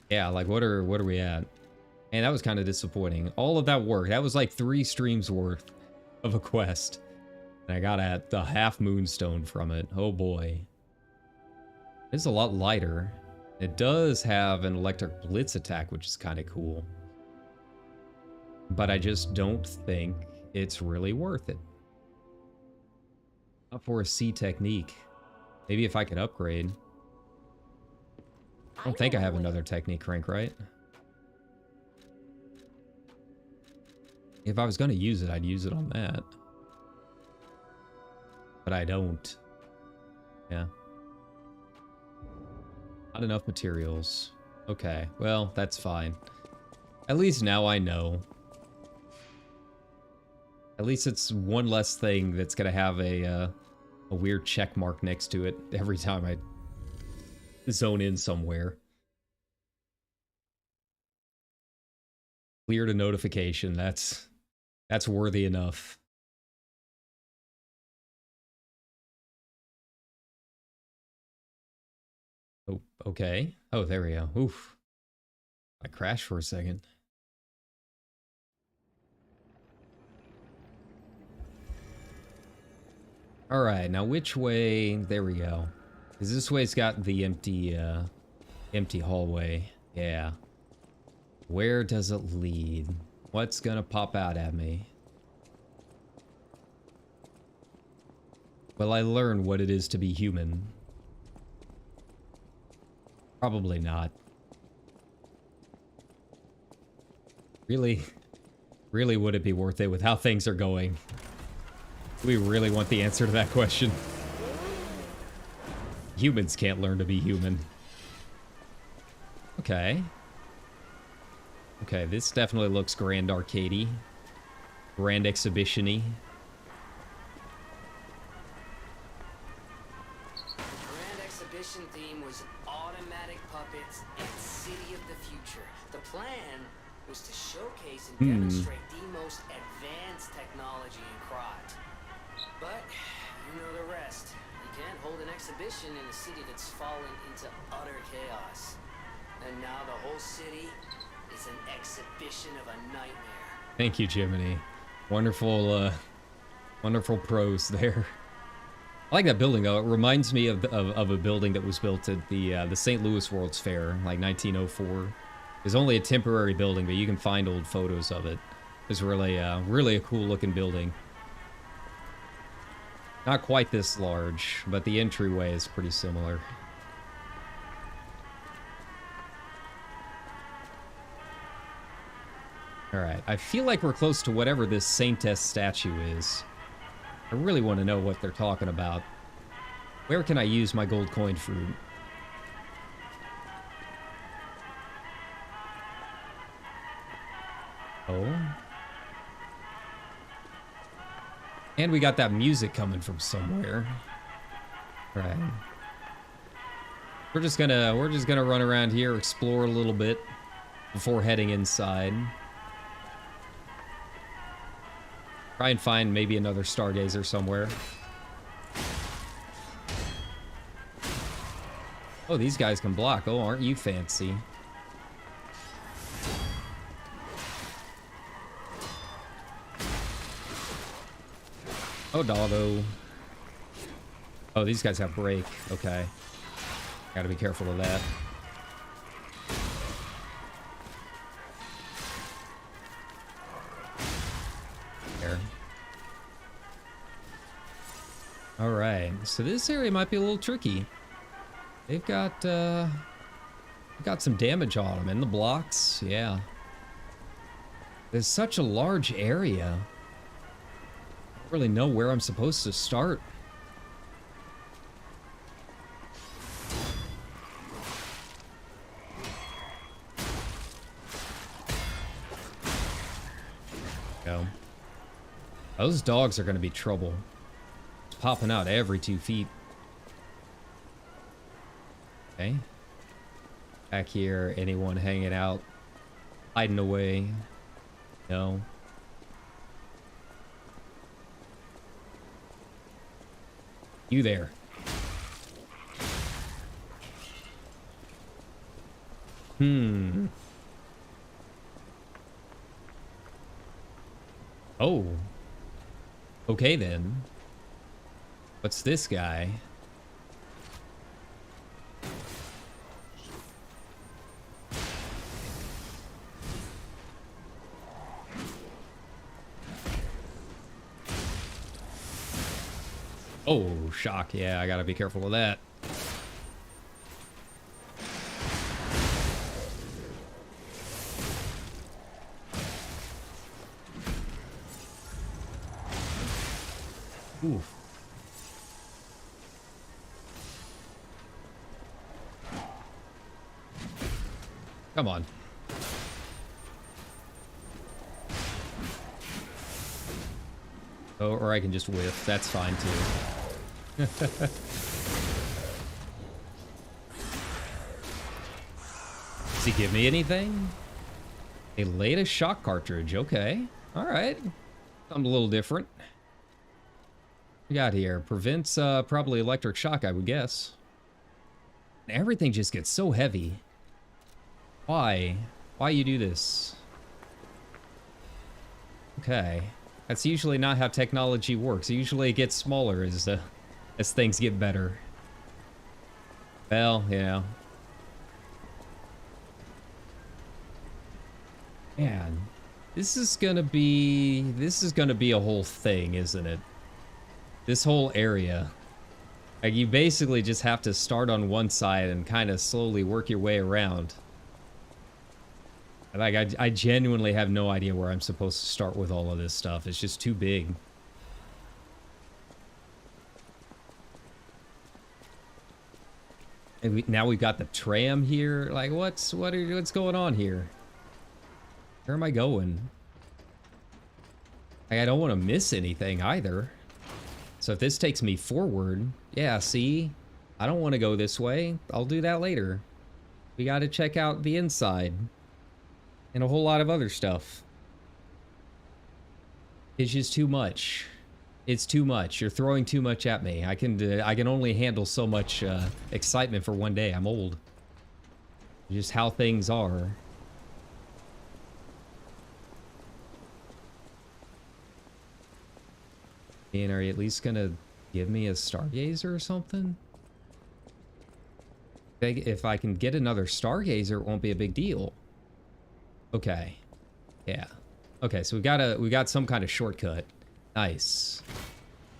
[SPEAKER 1] Yeah, like what are we at? And that was kind of disappointing. All of that work, that was like 3 streams worth of a quest. And I got at the half moonstone from it. Oh boy. It's a lot lighter. It does have an electric blitz attack, which is kind of cool. But I just don't think it's really worth it. Not for a C technique. Maybe if I could upgrade. I don't think I have another technique crank, right? If I was going to use it, I'd use it on that. But I don't. Yeah. Not enough materials. Okay, well, that's fine. At least now I know. At least it's one less thing that's going to have a weird check mark next to it every time I zone in somewhere. Cleared a notification. That's worthy enough. Oh, okay. Oh, there we go. Oof. I crashed for a second. All right, now which way? There we go. Because this way's got the empty hallway. Yeah. Where does it lead? What's gonna pop out at me? Will I learn what it is to be human? Probably not. Really? Really would it be worth it with how things are going? We really want the answer to that question. Humans can't learn to be human. Okay. Okay, this definitely looks grand arcadey. Grand exhibition-y.
[SPEAKER 3] Grand exhibition theme was automatic puppets and City of the Future. The plan was to showcase and demonstrate the most advanced technology in Krot. But you know the rest. You can't hold an exhibition in a city that's fallen into utter chaos. And now the whole city is an exhibition of a nightmare.
[SPEAKER 1] Thank you, Jiminy. Wonderful, wonderful prose there. I like that building, though. It reminds me of a building that was built at the St. Louis World's Fair, like 1904. It's only a temporary building, but you can find old photos of it. It's really, really a cool-looking building. Not quite this large, but the entryway is pretty similar. Alright, I feel like we're close to whatever this Saintess statue is. I really want to know what they're talking about. Where can I use my gold coin fruit? Oh. And we got that music coming from somewhere. Right. We're just gonna run around here, explore a little bit before heading inside. Try and find maybe another stargazer somewhere. Oh, these guys can block. Oh, aren't you fancy? Oh, doggo. Oh, these guys have break. Okay. Gotta be careful of that. There. Alright, so this area might be a little tricky. They've got some damage on them, and the blocks, yeah. There's such a large area. I don't really know where I'm supposed to start. Go. Those dogs are gonna be trouble. It's popping out every 2 feet. Okay. Back here, anyone hanging out, hiding away? No. You there. Oh. Okay then. What's this guy? Oh, shock. Yeah, I gotta be careful of that. Oof. Come on. Oh, or I can just whiff. That's fine too. Does he give me anything? A latest shock cartridge. Okay. All right. Something a little different. We got here. Prevents probably electric shock, I would guess. Everything just gets so heavy. Why? Why you do this? Okay. That's usually not how technology works. Usually it gets smaller as things get better. Well, yeah. Man, this is gonna be a whole thing, isn't it? This whole area. Like, you basically just have to start on one side and kind of slowly work your way around. Like, I genuinely have no idea where I'm supposed to start with all of this stuff. It's just too big. And now we've got the tram here. Like, what's going on here? Where am I going? Like, I don't want to miss anything either. So if this takes me forward, yeah, see? I don't want to go this way. I'll do that later. We got to check out the inside. And a whole lot of other stuff. It's just too much. It's too much. You're throwing too much at me. I can only handle so much excitement for one day. I'm old. Just how things are. And are you at least gonna give me a stargazer or something? If I can get another stargazer, it won't be a big deal. Okay. Yeah. Okay, so we got some kind of shortcut. Nice.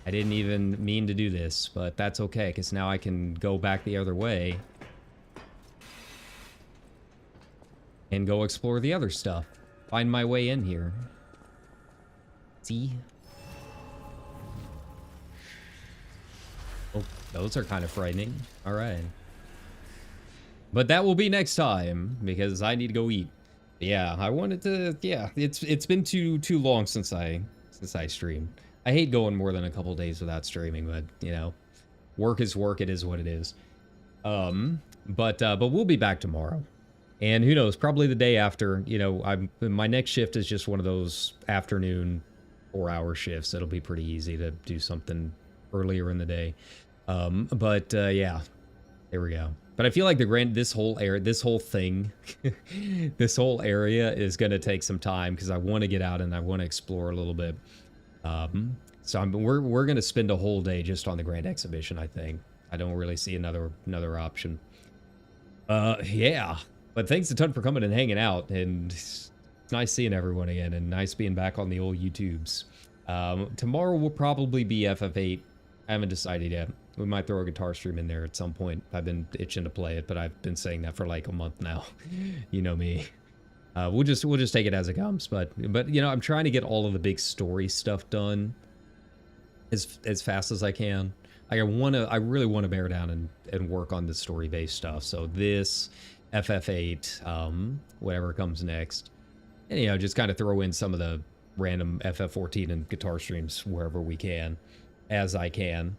[SPEAKER 1] I didn't even mean to do this, but that's okay, because now I can go back the other way. And go explore the other stuff. Find my way in here. See? Oh, those are kind of frightening. Alright. But that will be next time, because I need to go eat. Yeah, I wanted to, yeah, it's been too long since I streamed. I hate going more than a couple days without streaming, but, you know, work is work, it is what it is. But we'll be back tomorrow. And who knows, probably the day after, you know, my next shift is just one of those afternoon 4-hour shifts. It'll be pretty easy to do something earlier in the day. Yeah, there we go. But I feel like this whole thing, this whole area is going to take some time because I want to get out and I want to explore a little bit. So we're going to spend a whole day just on the Grand Exhibition, I think. I don't really see another option. Yeah. But thanks a ton for coming and hanging out, and it's nice seeing everyone again, and nice being back on the old YouTubes. Tomorrow will probably be FF8. I haven't decided yet. We might throw a guitar stream in there at some point. I've been itching to play it, but I've been saying that for like a month now. You know me. We'll just take it as it comes. But you know, I'm trying to get all of the big story stuff done as fast as I can. Like I really want to bear down and work on the story-based stuff. So this, FF8, whatever comes next, and you know, just kind of throw in some of the random FF14 and guitar streams wherever we can, as I can.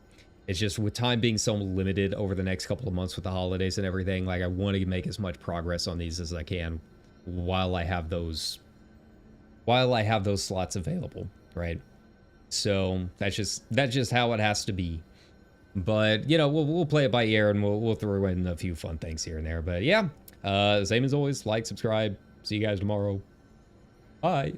[SPEAKER 1] It's just with time being so limited over the next couple of months with the holidays and everything, like I want to make as much progress on these as I can while I have those slots available, right? So that's just how it has to be. But you know, we'll play it by ear, and we'll throw in a few fun things here and there. But yeah, same as always, like, subscribe. See you guys tomorrow. Bye.